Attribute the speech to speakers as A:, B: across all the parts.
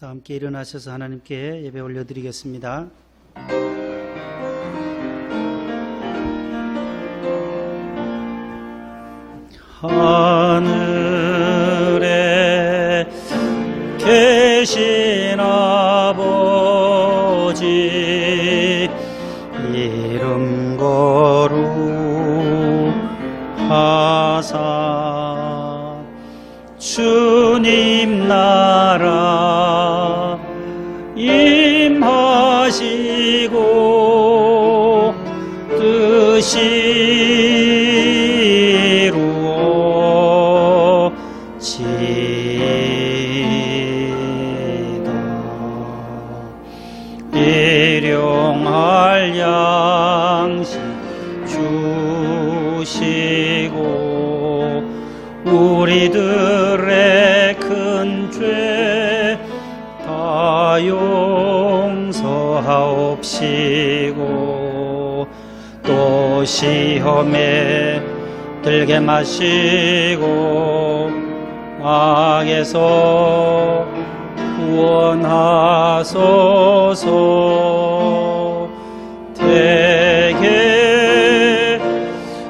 A: 다 함께 일어나셔서 하나님께 예배 올려드리겠습니다. 하늘에 계신 아버지 이름 거룩하사 주님 나라 임하시고 뜻이 일용할 양식 주시고 우리들의 큰 죄 다 용서하옵시고 또 시험에 들게 마시고 악에서 구원하소서. 대개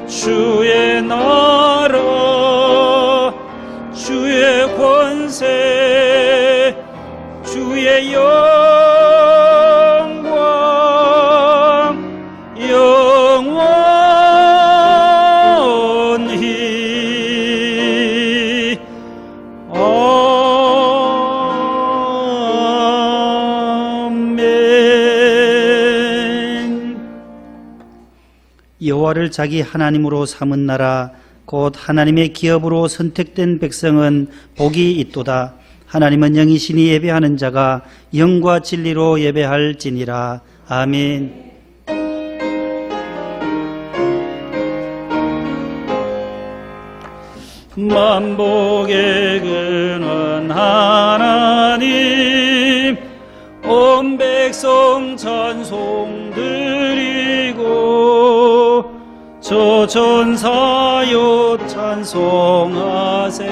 A: 주의 나라 주의 권세 주의 영광 영원히 여호와를 자기 하나님으로 삼은 나라 곧 하나님의 기업으로 선택된 백성은 복이 있도다. 하나님은 영이시니 예배하는 자가 영과 진리로 예배할지니라. 아멘. 만복의 근원 하나님 온 백성 찬송 드리고 저 전사여 찬송하세.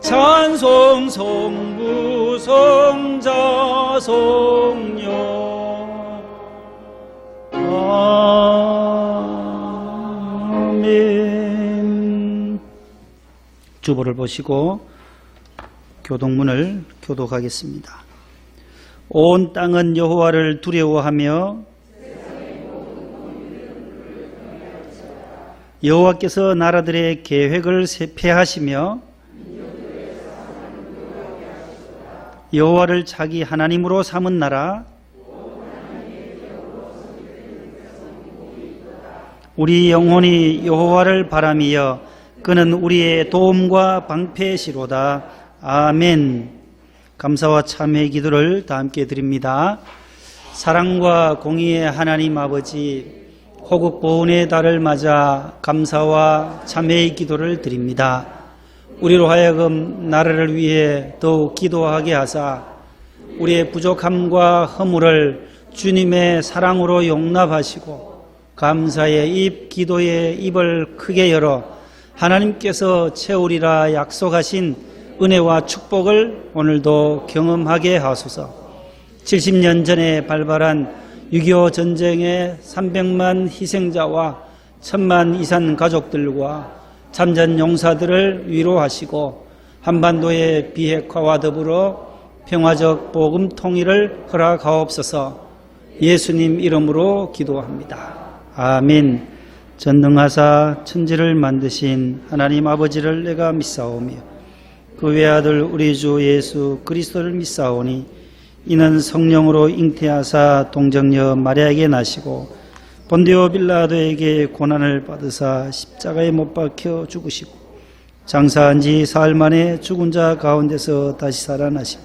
A: 찬송 성부 성자 성령 아멘. 주보를 보시고 교동문을 교독하겠습니다. 온 땅은 여호와를 두려워하며 여호와께서 나라들의 계획을 폐하시며 여호와를 자기 하나님으로 삼은 나라 우리 영혼이 여호와를 바라미여 그는 우리의 도움과 방패시로다. 아멘. 감사와 참회의 기도를 다 함께 드립니다. 사랑과 공의의 하나님 아버지, 호국 보훈의 달을 맞아 감사와 참회의 기도를 드립니다. 우리로 하여금 나라를 위해 더욱 기도하게 하사 우리의 부족함과 허물을 주님의 사랑으로 용납하시고 감사의 입, 기도의 입을 크게 열어 하나님께서 채우리라 약속하신 은혜와 축복을 오늘도 경험하게 하소서. 70년 전에 발발한 6.25 전쟁의 300만 희생자와 1000만 이산 가족들과 참전 용사들을 위로하시고 한반도의 비핵화와 더불어 평화적 복음 통일을 허락하옵소서. 예수님 이름으로 기도합니다. 아멘. 전능하사 천지를 만드신 하나님 아버지를 내가 믿사오며 그 외아들 우리 주 예수 그리스도를 믿사오니 이는 성령으로 잉태하사 동정녀 마리아에게 나시고 본디오 빌라도에게 고난을 받으사 십자가에 못 박혀 죽으시고 장사한 지 사흘 만에 죽은 자 가운데서 다시 살아나시고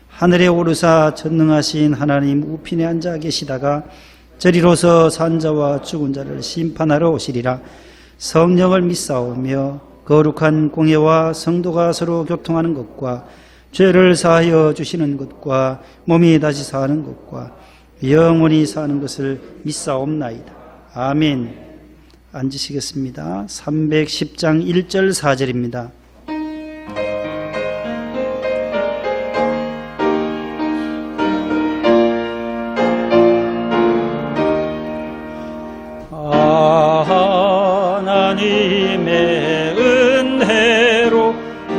A: 하늘에 오르사 전능하신 하나님 우편에 앉아 계시다가 저리로서 산 자와 죽은 자를 심판하러 오시리라. 성령을 믿사오며 거룩한 공예와 성도가 서로 교통하는 것과 죄를 사하여 주시는 것과 몸이 다시 사는 것과 영원히 사는 것을 믿사옵나이다. 아멘. 앉으시겠습니다. 310장 1절 4절입니다.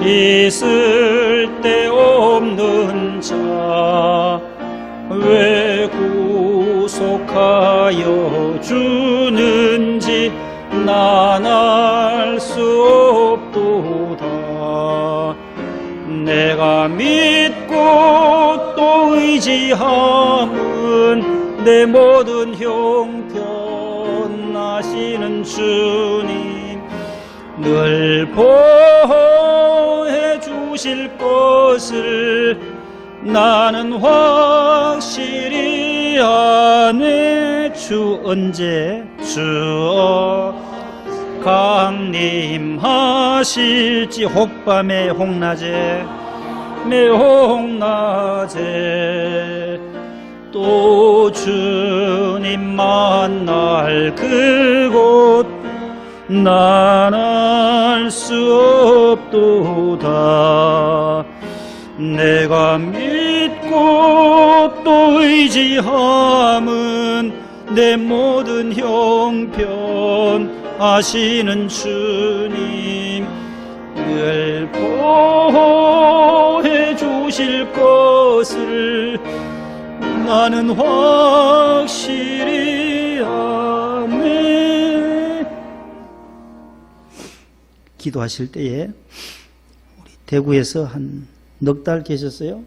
B: 있을 데 없는 자 왜 구속하여 주는지 난 알 수 없도다. 내가 믿고 또 의지함은 내 모든 형편 아시는 주님 늘 보호해 주실 것을 나는 확실히 아네. 주 언제 주 강림하실지 혹밤에 혹낮에 매혹낮에 또 주님 만날 그곳 난 알 수 없도다. 내가 믿고 또 의지함은 내 모든 형편 아시는 주님 늘 보호해 주실 것을 나는 확실히 아네.
A: 기도하실 때에 우리 대구에서 한 넉 달 계셨어요?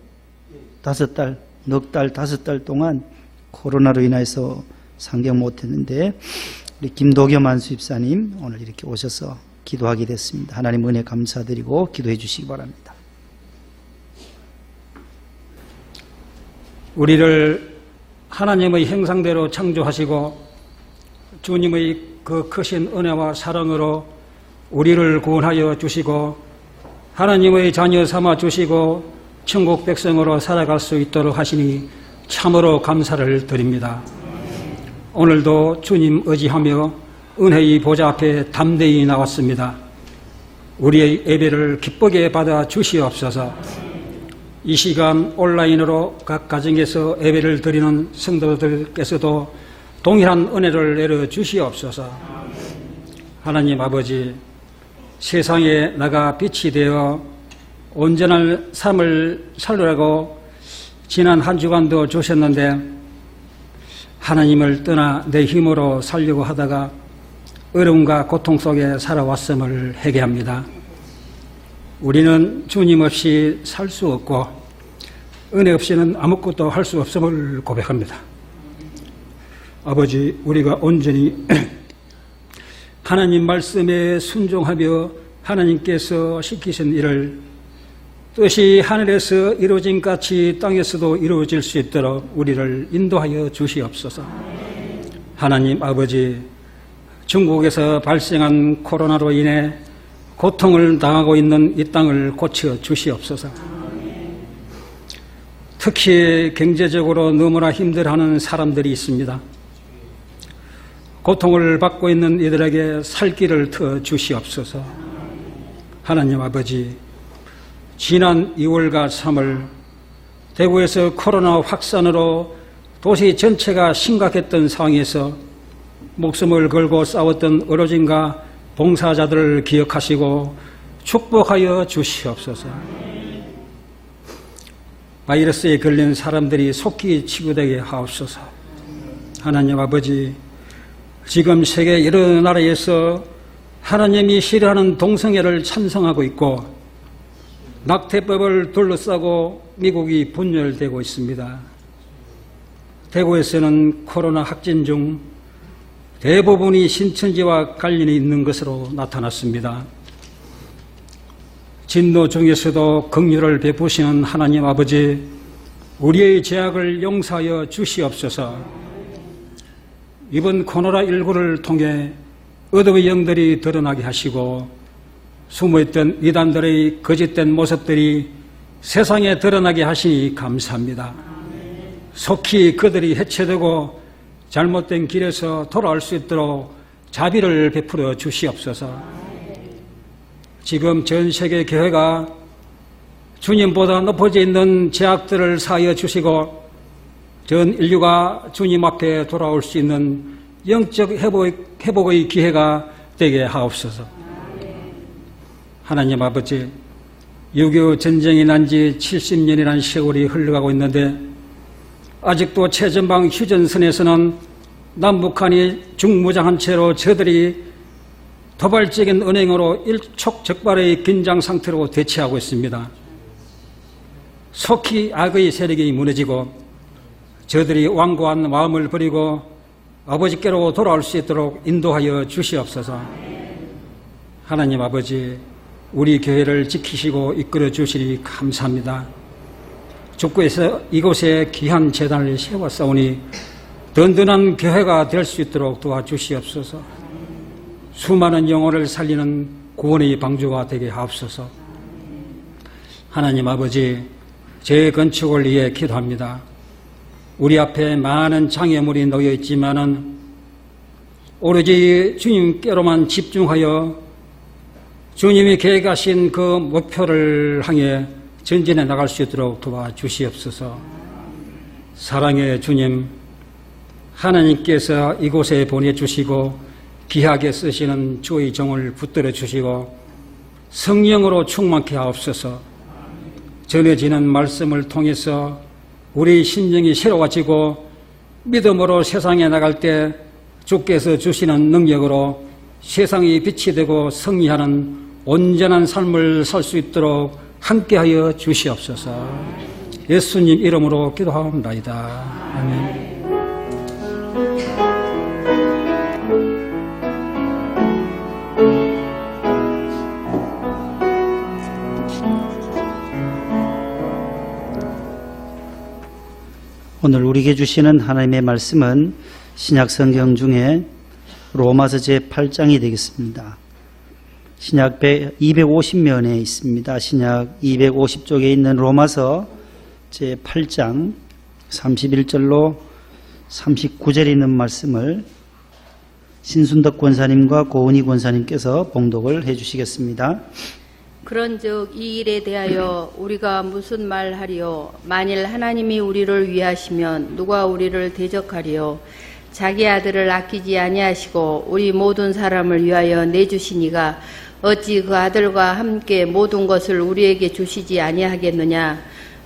A: 5달, 넉 달, 5달 동안 코로나로 인해서 상경 못했는데 우리 김도겸 안수집사님 오늘 이렇게 오셔서 기도하게 됐습니다. 하나님 은혜 감사드리고 기도해 주시기 바랍니다.
C: 우리를 하나님의 형상대로 창조하시고 주님의 그 크신 은혜와 사랑으로 우리를 구원하여 주시고 하나님의 자녀 삼아 주시고 천국 백성으로 살아갈 수 있도록 하시니 참으로 감사를 드립니다. 오늘도 주님 의지하며 은혜의 보좌 앞에 담대히 나왔습니다. 우리의 예배를 기쁘게 받아 주시옵소서. 이 시간 온라인으로 각 가정에서 예배를 드리는 성도들께서도 동일한 은혜를 내려 주시옵소서. 하나님 아버지, 세상에 나가 빛이 되어 온전한 삶을 살려고 지난 한 주간도 주셨는데 하나님을 떠나 내 힘으로 살려고 하다가 어려움과 고통 속에 살아왔음을 회개합니다. 우리는 주님 없이 살 수 없고 은혜 없이는 아무것도 할 수 없음을 고백합니다. 아버지, 우리가 온전히 하나님 말씀에 순종하며 하나님께서 시키신 일을 뜻이 하늘에서 이루어진 같이 땅에서도 이루어질 수 있도록 우리를 인도하여 주시옵소서. 하나님 아버지, 중국에서 발생한 코로나로 인해 고통을 당하고 있는 이 땅을 고쳐 주시옵소서. 특히 경제적으로 너무나 힘들어하는 사람들이 있습니다. 고통을 받고 있는 이들에게 살 길을 터 주시옵소서. 하나님 아버지, 지난 2월과 3월 대구에서 코로나 확산으로 도시 전체가 심각했던 상황에서 목숨을 걸고 싸웠던 의료진과 봉사자들을 기억하시고 축복하여 주시옵소서. 바이러스에 걸린 사람들이 속히 치유되게 하옵소서. 하나님 아버지, 지금 세계 여러 나라에서 하나님이 싫어하는 동성애를 찬성하고 있고 낙태법을 둘러싸고 미국이 분열되고 있습니다. 대구에서는 코로나 확진 중 대부분이 신천지와 관련이 있는 것으로 나타났습니다. 진노 중에서도 긍휼을 베푸시는 하나님 아버지, 우리의 죄악을 용서하여 주시옵소서. 이번 코로나19를 통해 어둠의 영들이 드러나게 하시고 숨어있던 이단들의 거짓된 모습들이 세상에 드러나게 하시니 감사합니다. 속히 그들이 해체되고 잘못된 길에서 돌아올 수 있도록 자비를 베풀어 주시옵소서. 지금 전 세계 교회가 주님보다 높아져 있는 죄악들을 사하여 주시고 전 인류가 주님 앞에 돌아올 수 있는 영적 회복의 기회가 되게 하옵소서. 하나님 아버지, 6.25 전쟁이 난 지 70년이라는 세월이 흘러가고 있는데 아직도 최전방 휴전선에서는 남북한이 중무장한 채로 저들이 도발적인 언행으로 일촉즉발의 긴장 상태로 대치하고 있습니다. 속히 악의 세력이 무너지고 저들이 완고한 마음을 버리고 아버지께로 돌아올 수 있도록 인도하여 주시옵소서. 하나님 아버지, 우리 교회를 지키시고 이끌어 주시니 감사합니다. 주께서 이곳에 귀한 재단을 세웠사오니 든든한 교회가 될 수 있도록 도와주시옵소서. 수많은 영혼을 살리는 구원의 방주가 되게 하옵소서. 하나님 아버지, 재건축을 위해 기도합니다. 우리 앞에 많은 장애물이 놓여 있지만은 오로지 주님께로만 집중하여 주님이 계획하신 그 목표를 향해 전진해 나갈 수 있도록 도와주시옵소서. 사랑의 주님, 하나님께서 이곳에 보내주시고 귀하게 쓰시는 주의 종을 붙들어 주시고 성령으로 충만케 하옵소서. 전해지는 말씀을 통해서 우리 심령이 새로워지고 믿음으로 세상에 나갈 때 주께서 주시는 능력으로 세상이 빛이 되고 승리하는 온전한 삶을 살 수 있도록 함께하여 주시옵소서. 예수님 이름으로 기도하옵나이다. 아멘.
A: 오늘 우리에게 주시는 하나님의 말씀은 신약 성경 중에 로마서 제8장이 되겠습니다. 신약 250면에 있습니다. 신약 250쪽에 있는 로마서 제8장 31절로 39절에 있는 말씀을 신순덕 권사님과 고은희 권사님께서 봉독을 해 주시겠습니다.
D: 그런즉 이 일에 대하여 우리가 무슨 말하리요? 만일 하나님이 우리를 위하시면 누가 우리를 대적하리요? 자기 아들을 아끼지 아니하시고 우리 모든 사람을 위하여 내주시니가 어찌 그 아들과 함께 모든 것을 우리에게 주시지 아니하겠느냐?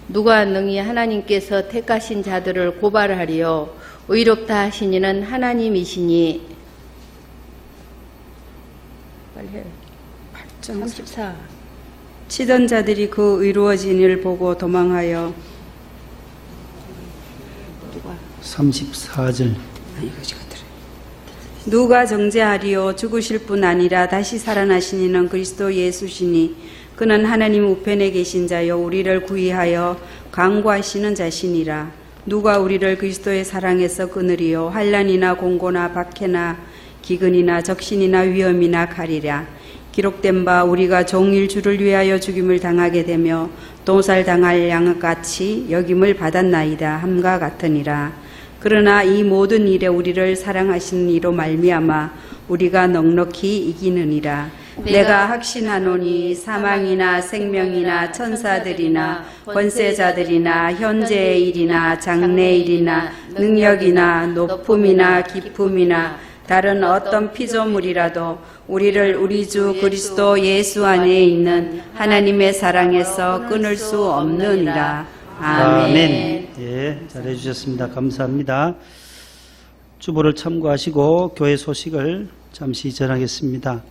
D: 누가 능히 하나님께서 택하신 자들을 고발하리요? 의롭다 하시니는 하나님이시니. 빨리 해. 34.
E: 치던 자들이 그 의로워진 일을 보고 도망하여
A: 34절.
E: 누가 정죄하리요? 죽으실 뿐 아니라 다시 살아나신 그리스도 예수시니 그는 하나님 우편에 계신 자요 우리를 구의하여 강구하시는 자시니라. 누가 우리를 그리스도의 사랑에서 끊으리요? 환난이나 공고나 박해나 기근이나 적신이나 위험이나 칼이랴. 기록된 바 우리가 종일 주를 위하여 죽임을 당하게 되며 도살당할 양같이 여김을 받았나이다 함과 같으니라. 그러나 이 모든 일에 우리를 사랑하시는 이로 말미암아 우리가 넉넉히 이기느니라. 내가 확신하노니 사망이나 생명이나 천사들이나 권세자들이나 현재의 일이나 장래의 일이나 능력이나 높음이나 깊음이나 다른 어떤 피조물이라도 우리를 우리 주 그리스도 예수 안에 있는 하나님의 사랑에서 끊을 수 없느니라. 아멘.
A: 예, 잘해 주셨습니다. 감사합니다. 주보를 참고하시고 교회 소식을 잠시 전하겠습니다.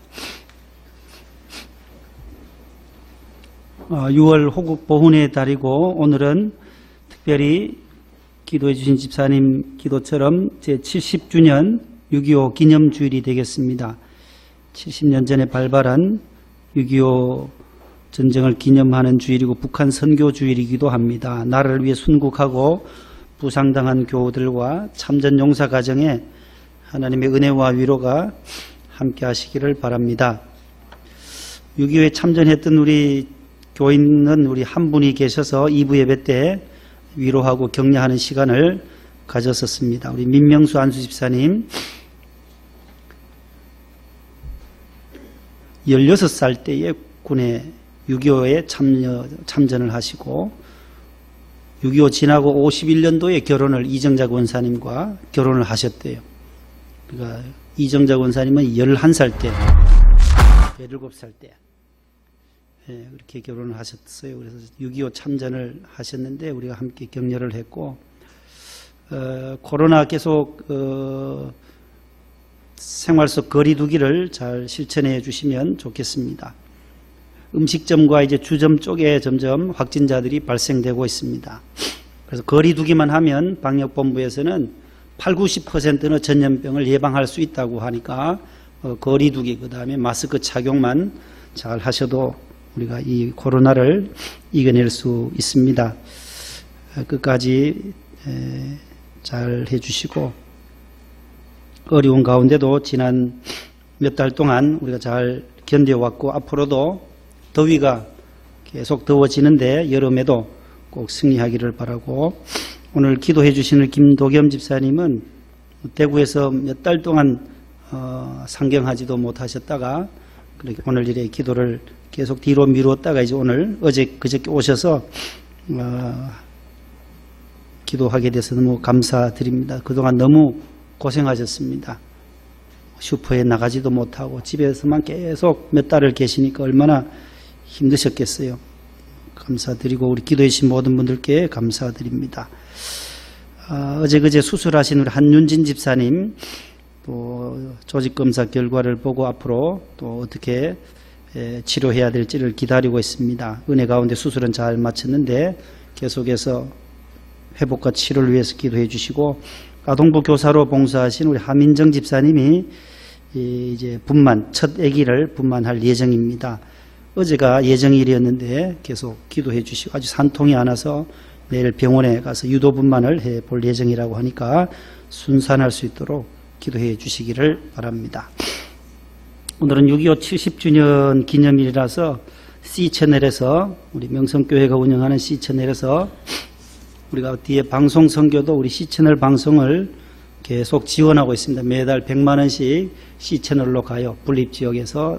A: 6월 호국 보훈의 달이고 오늘은 특별히 기도해 주신 집사님 기도처럼 제70주년 6.25 기념주일이 되겠습니다. 70년 전에 발발한 6.25 전쟁을 기념하는 주일이고 북한 선교 주일이기도 합니다. 나라를 위해 순국하고 부상당한 교우들과 참전 용사 가정에 하나님의 은혜와 위로가 함께 하시기를 바랍니다. 6.25에 참전했던 우리 교인은 우리 한 분이 계셔서 2부 예배 때 위로하고 격려하는 시간을 가졌었습니다. 우리 민명수 안수 집사님 16살 때에 군에 6.25에 참전을 하시고 6.25 지나고 51년도에 결혼을 이정자 권사님과 결혼을 하셨대요. 그러니까 이정자 권사님은 11살 때, 17살 때 그렇게 결혼을 하셨어요. 그래서 6.25 참전을 하셨는데 우리가 함께 격려를 했고, 코로나 계속 생활 속 거리두기를 잘 실천해 주시면 좋겠습니다. 음식점과 이제 주점 쪽에 점점 확진자들이 발생되고 있습니다. 그래서 거리두기만 하면 방역본부에서는 80~90%는 전염병을 예방할 수 있다고 하니까 거리두기, 그 다음에 마스크 착용만 잘 하셔도 우리가 이 코로나를 이겨낼 수 있습니다. 끝까지 잘 해주시고, 어려운 가운데도 지난 몇 달 동안 우리가 잘 견뎌왔고, 앞으로도 더위가 계속 더워지는데 여름에도 꼭 승리하기를 바라고, 오늘 기도해 주시는 김도겸 집사님은 대구에서 몇 달 동안 상경하지도 못하셨다가 오늘 이래 기도를 계속 뒤로 미루었다가 이제 오늘 그저께 오셔서 기도하게 돼서 너무 감사드립니다. 그동안 너무 고생하셨습니다. 슈퍼에 나가지도 못하고 집에서만 계속 몇 달을 계시니까 얼마나 힘드셨겠어요. 감사드리고 우리 기도해 주신 모든 분들께 감사드립니다. 어제 그제 수술하신 우리 한윤진 집사님 또 조직검사 결과를 보고 앞으로 또 어떻게 치료해야 될지를 기다리고 있습니다. 은혜 가운데 수술은 잘 마쳤는데 계속해서 회복과 치료를 위해서 기도해 주시고, 아동부 교사로 봉사하신 우리 하민정 집사님이 이제 첫 아기를 분만할 예정입니다. 어제가 예정일이었는데 계속 기도해 주시고 아주 산통이 안 와서 내일 병원에 가서 유도 분만을 해 볼 예정이라고 하니까 순산할 수 있도록 기도해 주시기를 바랍니다. 오늘은 6.25 70주년 기념일이라서 C채널에서, 우리 명성교회가 운영하는 C채널에서 우리가 뒤에 방송 선교도 우리 C채널 방송을 계속 지원하고 있습니다. 매달 100만 원씩 C채널로 가요. 분립지역에서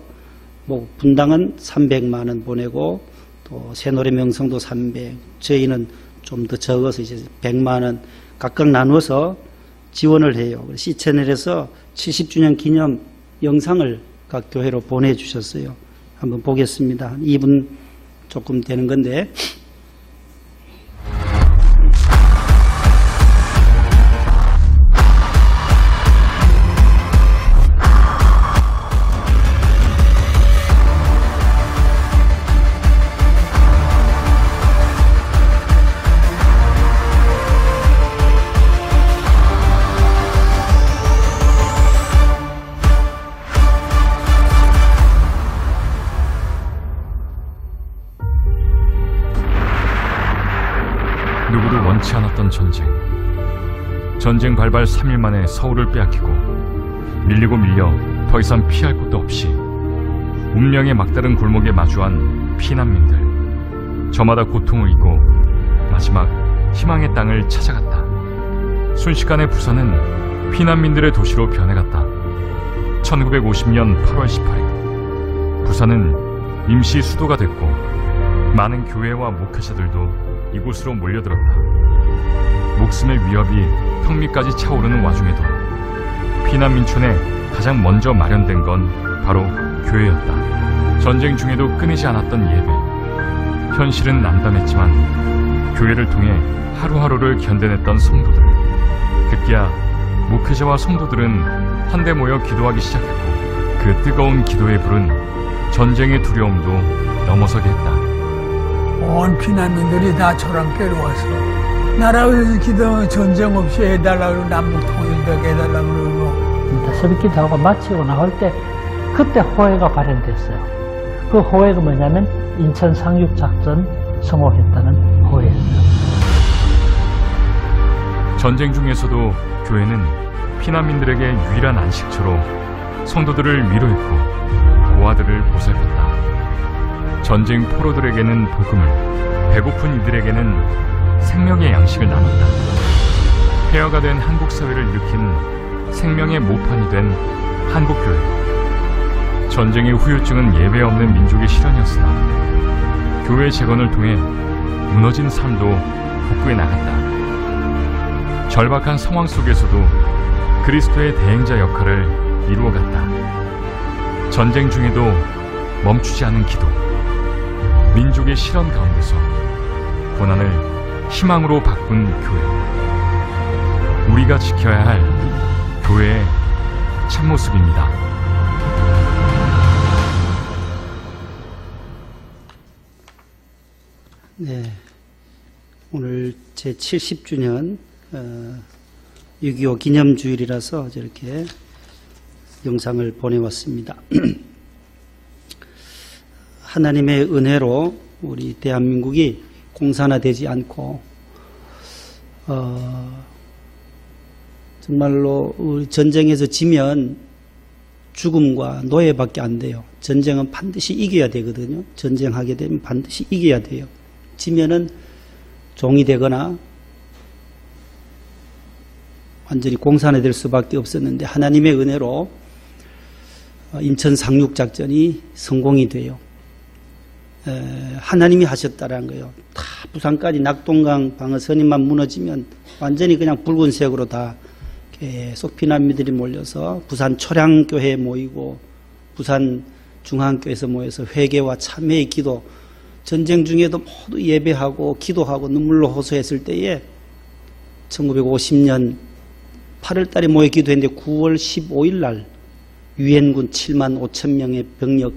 A: 뭐 분당은 300만 원 보내고 또 새노래 명성도 300, 저희는 좀 더 적어서 이제 100만 원 각각 나누어서 지원을 해요. C채널에서 70주년 기념 영상을 각 교회로 보내주셨어요. 한번 보겠습니다. 2분 조금 되는 건데,
F: 누구도 원치 않았던 전쟁 발발 3일 만에 서울을 빼앗기고 밀리고 밀려 더 이상 피할 곳도 없이 운명의 막다른 골목에 마주한 피난민들. 저마다 고통을 잊고 마지막 희망의 땅을 찾아갔다. 순식간에 부산은 피난민들의 도시로 변해갔다. 1950년 8월 18일 부산은 임시 수도가 됐고 많은 교회와 목회자들도 이곳으로 몰려들었다. 목숨의 위협이 턱밑까지 차오르는 와중에도 피난민촌에 가장 먼저 마련된 건 바로 교회였다. 전쟁 중에도 끊이지 않았던 예배. 현실은 난담했지만 교회를 통해 하루하루를 견뎌냈던 성도들. 급기야 목회자와 성도들은 한데 모여 기도하기 시작했고, 그 뜨거운 기도의 불은 전쟁의 두려움도 넘어서게 했다.
G: 온 피난민들이 다 저랑께로 와서 나라에서 기도 전쟁 없이 해달라고, 남북 통일되게 해달라고 그러고,
H: 새벽기도하고 마치고 나올 때 그때 호해가 발현됐어요. 그 호해가 뭐냐면 인천 상륙작전 성공했다는 호해였어요.
F: 전쟁 중에서도 교회는 피난민들에게 유일한 안식처로 성도들을 위로했고 고아들을 보살폈다. 전쟁 포로들에게는 복음을, 배고픈 이들에게는 생명의 양식을 나눴다. 폐허가 된 한국 사회를 일으킨 생명의 모판이 된 한국교회. 전쟁의 후유증은 예외 없는 민족의 실현이었으나 교회 재건을 통해 무너진 삶도 복구해 나갔다. 절박한 상황 속에서도 그리스도의 대행자 역할을 이루어갔다. 전쟁 중에도 멈추지 않은 기도, 민족의 실현 가운데서 고난을 희망으로 바꾼 교회. 우리가 지켜야 할 교회의 참모습입니다.
A: 네, 오늘 제 70주년 6.25 기념주일이라서 저렇게 영상을 보내왔습니다. 하나님의 은혜로 우리 대한민국이 공산화되지 않고 정말로 우리 전쟁에서 지면 죽음과 노예밖에 안 돼요. 전쟁은 반드시 이겨야 되거든요. 전쟁하게 되면 반드시 이겨야 돼요. 지면은 종이 되거나 완전히 공산화될 수밖에 없었는데 하나님의 은혜로 인천 상륙작전이 성공이 돼요. 하나님이 하셨다라는 거예요. 다 부산까지 낙동강 방어선임만 무너지면 완전히 그냥 붉은색으로 다 계속 피난민들이 몰려서 부산 초량교회에 모이고 부산 중앙교회에서 모여서 회개와 참회의 기도, 전쟁 중에도 모두 예배하고 기도하고 눈물로 호소했을 때에 1950년 8월 달에 모여 기도했는데 9월 15일 날 유엔군 7만 5천 명의 병력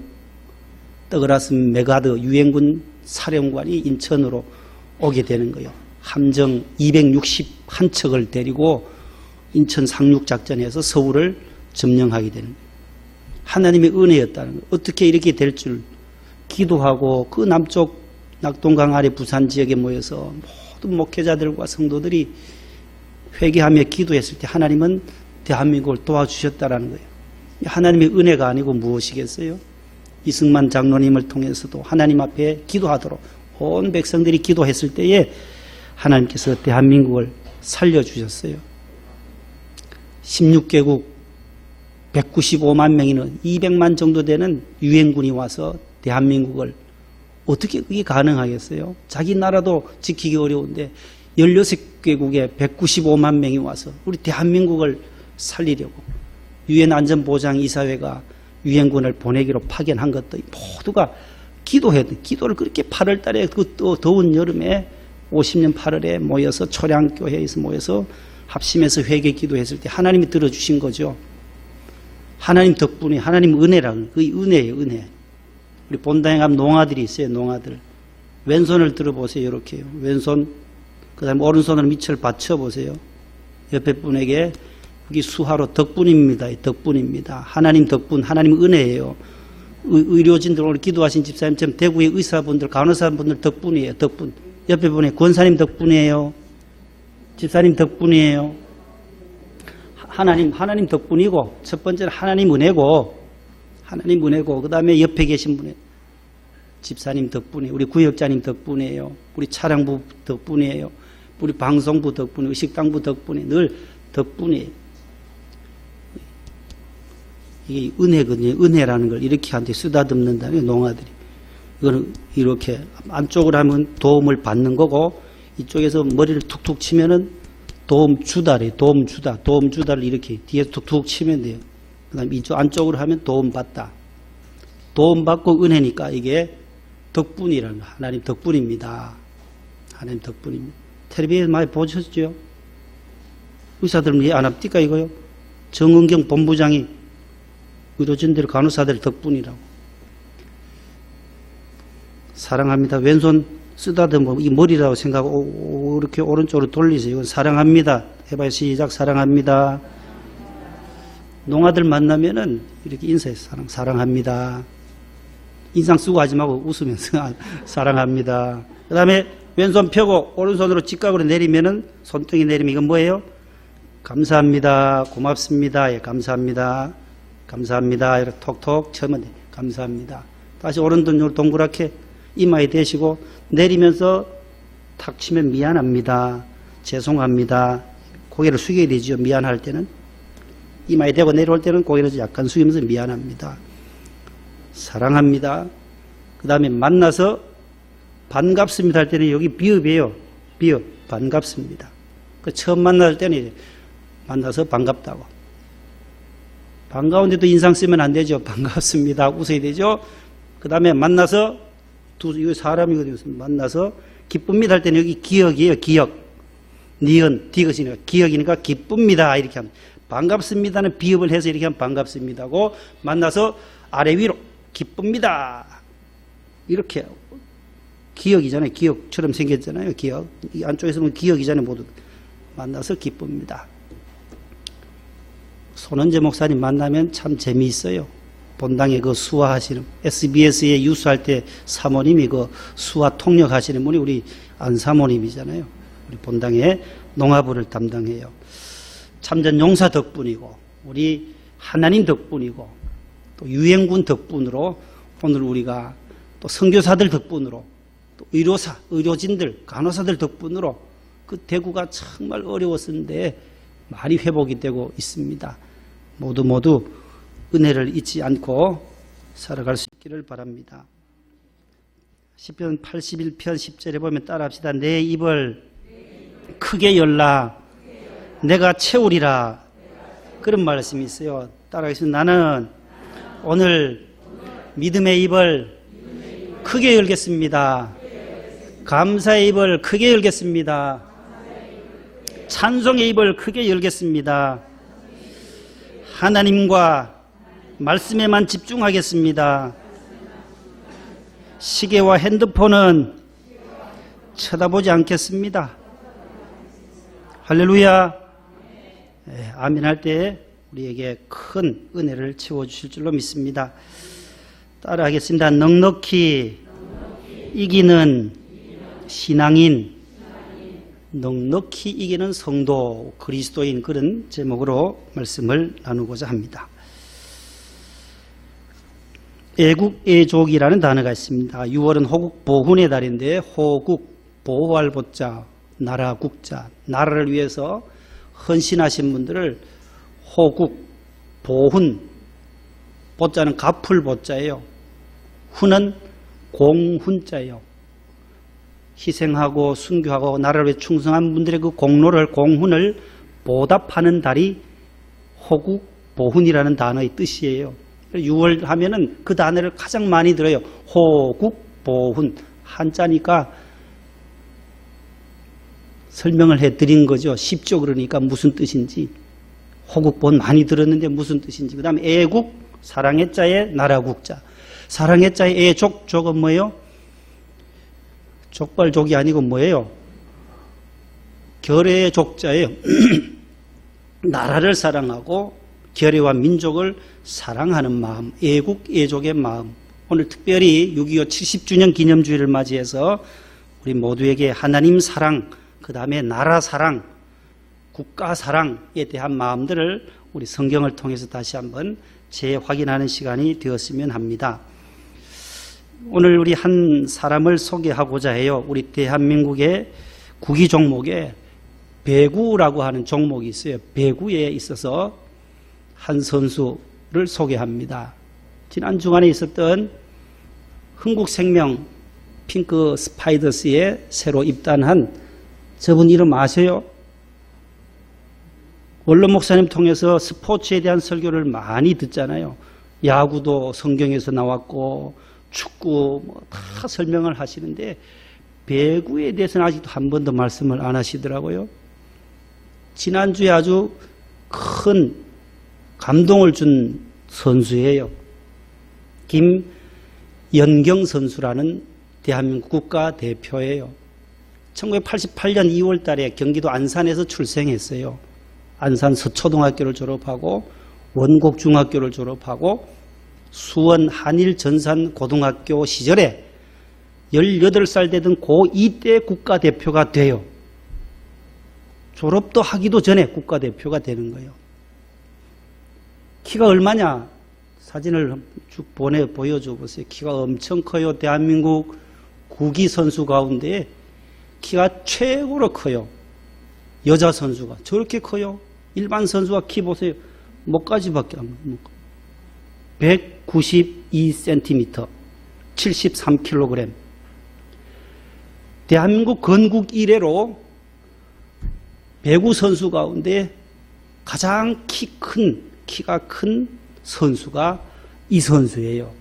A: 더글라스 메가드 유엔군 사령관이 인천으로 오게 되는 거예요. 함정 261척을 데리고 인천 상륙작전에서 서울을 점령하게 되는 거예요. 하나님의 은혜였다는 거예요. 어떻게 이렇게 될 줄 기도하고 그 남쪽 낙동강 아래 부산 지역에 모여서 모든 목회자들과 성도들이 회개하며 기도했을 때 하나님은 대한민국을 도와주셨다는 거예요. 하나님의 은혜가 아니고 무엇이겠어요? 이승만 장로님을 통해서도 하나님 앞에 기도하도록 온 백성들이 기도했을 때에 하나님께서 대한민국을 살려주셨어요. 16개국 195만 명이는 200만 정도 되는 유엔군이 와서 대한민국을 어떻게 그게 가능하겠어요? 자기 나라도 지키기 어려운데 16개국에 195만 명이 와서 우리 대한민국을 살리려고 유엔 안전보장이사회가 유엔군을 보내기로 파견한 것도 모두가 기도를 그렇게 8월 달에 그 또 더운 여름에 50년 8월에 모여서 초량교회에서 모여서 합심해서 회개 기도했을 때 하나님이 들어주신 거죠. 하나님 덕분에 하나님 은혜라는 그 은혜예요. 은혜. 우리 본당에 가면 농아들이 있어요. 농아들. 왼손을 들어보세요. 이렇게요. 왼손. 그 다음에 오른손으로 밑을 받쳐보세요. 옆에 분에게 여기 수하로 덕분입니다. 덕분입니다. 하나님 덕분, 하나님 은혜예요. 의료진들 오늘 기도하신 집사님처럼 대구의 의사분들, 간호사분들 덕분이에요. 덕분. 옆에 분에 권사님 덕분이에요. 집사님 덕분이에요. 하나님 덕분이고 첫 번째는 하나님 은혜고 그 다음에 옆에 계신 분의 집사님 덕분이에요. 우리 구역장님 덕분이에요. 우리 차량부 덕분이에요. 우리 방송부 덕분에 의식당부 덕분에 늘 덕분이에요. 이게 은혜거든요. 은혜라는 걸 이렇게 한테 쓰다듬는다면 농아들이 이거는 이렇게 안쪽으로 하면 도움을 받는 거고 이쪽에서 머리를 툭툭 치면은 도움 주다를 이렇게 뒤에서 툭툭 치면 돼요. 그 다음에 이쪽 안쪽으로 하면 도움 받다. 도움 받고 은혜니까 이게 덕분이라는 거. 하나님 덕분입니다. 하나님 덕분입니다. 텔레비에 많이 보셨죠? 의사들은 왜 안 합니까 이거요? 정은경 본부장이 의료진들 간호사들 덕분이라고. 사랑합니다. 왼손 쓰다듬어 이 머리라고 생각하고 이렇게 오른쪽으로 돌리세요. 이건 사랑합니다. 해봐요. 시작. 사랑합니다. 농아들 만나면은 이렇게 인사해서 사랑합니다. 인상 쓰고 하지 말고 웃으면서 사랑합니다. 그 다음에 왼손 펴고 오른손으로 직각으로 내리면은 손등이 내리면 이건 뭐예요? 감사합니다. 고맙습니다. 예, 감사합니다. 감사합니다. 이렇게 톡톡 쳐면 돼요. 감사합니다. 다시 오른손으로 동그랗게 이마에 대시고 내리면서 탁 치면 미안합니다. 죄송합니다. 고개를 숙여야 되죠. 미안할 때는. 이마에 대고 내려올 때는 고개를 약간 숙이면서 미안합니다. 사랑합니다. 그 다음에 만나서 반갑습니다 할 때는 여기 비읍이에요. 비읍. 반갑습니다. 그 처음 만날 때는 만나서 반갑다고. 반가운데도 인상 쓰면 안 되죠. 반갑습니다. 웃어야 되죠. 그 다음에 만나서 이거 사람이거든요. 만나서 기쁩니다 할 때는 여기 기억이에요. 기억. 니은, 디귿이니까 기억이니까 기쁩니다. 이렇게 하면. 반갑습니다는 비읍을 해서 이렇게 하면 반갑습니다고 만나서 아래 위로 기쁩니다. 이렇게 기억이잖아요. 기억처럼 생겼잖아요. 기억. 이 안쪽에서 보면 기억이잖아요. 모두 만나서 기쁩니다. 손은재 목사님 만나면 참 재미있어요. 본당에 그 수화하시는 SBS에 유수할 때 사모님이 그 수화 통역하시는 분이 우리 안 사모님이잖아요. 우리 본당에 농화부를 담당해요. 참전 용사 덕분이고 우리 하나님 덕분이고 또 유행군 덕분으로 오늘 우리가 또 선교사들 덕분으로 또 의료사, 의료진들, 간호사들 덕분으로 그 대구가 정말 어려웠었는데 많이 회복이 되고 있습니다. 모두 은혜를 잊지 않고 살아갈 수 있기를 바랍니다. 시편 81편 10절에 보면 따라합시다. 내 입을 크게 열라 내가 채우리라. 그런 말씀이 있어요. 따라하겠습니다. 나는 오늘 믿음의 입을 크게 열겠습니다. 감사의 입을 크게 열겠습니다. 찬송의 입을 크게 열겠습니다. 하나님과 말씀에만 집중하겠습니다. 시계와 핸드폰은 쳐다보지 않겠습니다. 할렐루야. 아멘 할 때 우리에게 큰 은혜를 채워주실 줄로 믿습니다. 따라하겠습니다. 넉넉히 이기는 신앙인, 넉넉히 이기는 성도, 그리스도인, 그런 제목으로 말씀을 나누고자 합니다. 애국애족이라는 단어가 있습니다. 6월은 호국 보훈의 달인데 호국, 보호할 보자, 나라 국자, 나라를 위해서 헌신하신 분들을 호국, 보훈, 보자는 갚을 보자예요. 훈은 공훈자예요. 희생하고 순교하고 나라를 위해 충성한 분들의 그 공로를, 공훈을 보답하는 달이 호국, 보훈이라는 단어의 뜻이에요. 6월 하면은 그 단어를 가장 많이 들어요. 호국, 보훈. 한자니까 설명을 해드린 거죠. 쉽죠. 그러니까 무슨 뜻인지. 호국, 보훈 많이 들었는데 무슨 뜻인지. 그 다음에 애국, 사랑의 자에 나라국자. 사랑의 자에 애족, 족은 뭐예요? 족발족이 아니고 뭐예요? 결의의 족자예요. 나라를 사랑하고 결의와 민족을 사랑하는 마음, 애국, 애족의 마음. 오늘 특별히 6.25 70주년 기념주일을 맞이해서 우리 모두에게 하나님 사랑, 그 다음에 나라 사랑, 국가 사랑에 대한 마음들을 우리 성경을 통해서 다시 한번 재확인하는 시간이 되었으면 합니다. 오늘 우리 한 사람을 소개하고자 해요. 우리 대한민국의 구기 종목에 배구라고 하는 종목이 있어요. 배구에 있어서 한 선수를 소개합니다. 지난 주간에 있었던 흥국생명 핑크 스파이더스에 새로 입단한 저분 이름 아세요? 원로 목사님 통해서 스포츠에 대한 설교를 많이 듣잖아요. 야구도 성경에서 나왔고 축구 다 설명을 하시는데 배구에 대해서는 아직도 한 번도 말씀을 안 하시더라고요. 지난주에 아주 큰 감동을 준 선수예요. 김연경 선수라는 대한민국 국가대표예요. 1988년 2월 달에 경기도 안산에서 출생했어요. 안산 서초등학교를 졸업하고 원곡중학교를 졸업하고 수원 한일전산고등학교 시절에 18살 되던 고2 때 국가대표가 돼요. 졸업도 하기도 전에 국가대표가 되는 거예요. 키가 얼마냐? 사진을 쭉 보여줘 보세요. 키가 엄청 커요. 대한민국 구기 선수 가운데 키가 최고로 커요. 여자 선수가 저렇게 커요. 일반 선수가 키 보세요. 목까지밖에 안 돼요. 192cm, 73kg. 대한민국 건국 이래로 배구 선수 가운데 가장 키가 큰 선수가 이 선수예요.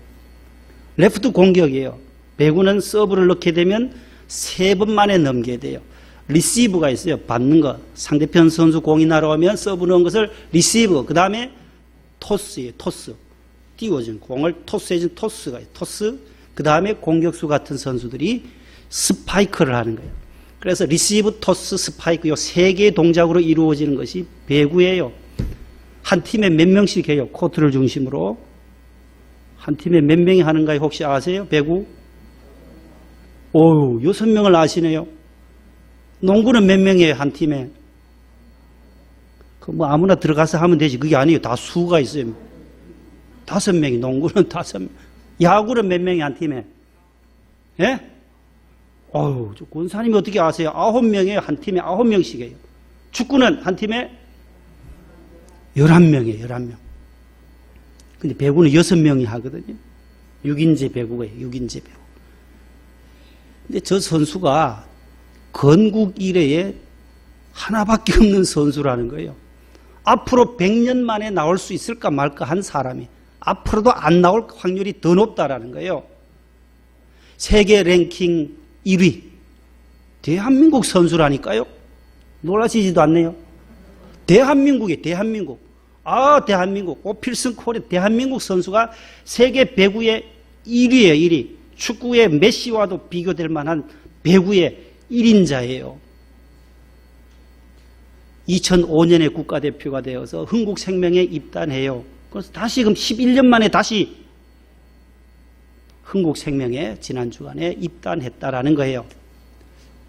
A: 레프트 공격이에요. 배구는 서브를 넣게 되면 3번 만에 넘겨야 돼요. 리시브가 있어요. 받는 거. 상대편 선수 공이 날아오면 서브 넣은 것을 리시브. 그 다음에 토스예요. 토스. 띄워준 공을 토스해준 토스가 있어요. 토스. 그 다음에 공격수 같은 선수들이 스파이크를 하는 거예요. 그래서 리시브, 토스, 스파이크 이 3개의 동작으로 이루어지는 것이 배구예요. 한 팀에 몇 명씩 해요. 코트를 중심으로. 한 팀에 몇 명이 하는가 혹시 아세요? 배구? 오우, 6명을 아시네요. 농구는 몇 명이에요, 한 팀에? 그 뭐 아무나 들어가서 하면 되지. 그게 아니에요. 다 수가 있어요. 5명이, 농구는 5명. 야구는 몇 명이 한 팀에? 예? 어우, 저 권사님이 어떻게 아세요? 9명이에요. 한 팀에 9명씩이에요. 축구는 한 팀에 11명이에요. 11명. 근데 배구는 6명이 하거든요. 6인제 배구예요. 6인제 배구. 근데 저 선수가 건국 이래에 하나밖에 없는 선수라는 거예요. 앞으로 100년 만에 나올 수 있을까 말까 한 사람이 앞으로도 안 나올 확률이 더 높다라는 거예요. 세계 랭킹 1위. 대한민국 선수라니까요. 놀라시지도 않네요. 대한민국이에요. 대한민국. 아, 대한민국. 오필슨 코리아 대한민국 선수가 세계 배구의 1위예요. 1위. 축구의 메시와도 비교될 만한 배구의 1인자예요. 2005년에 국가대표가 되어서 흥국생명에 입단해요. 그래서 다시 그럼 11년 만에 다시 흥국생명에 지난 주간에 입단했다라는 거예요.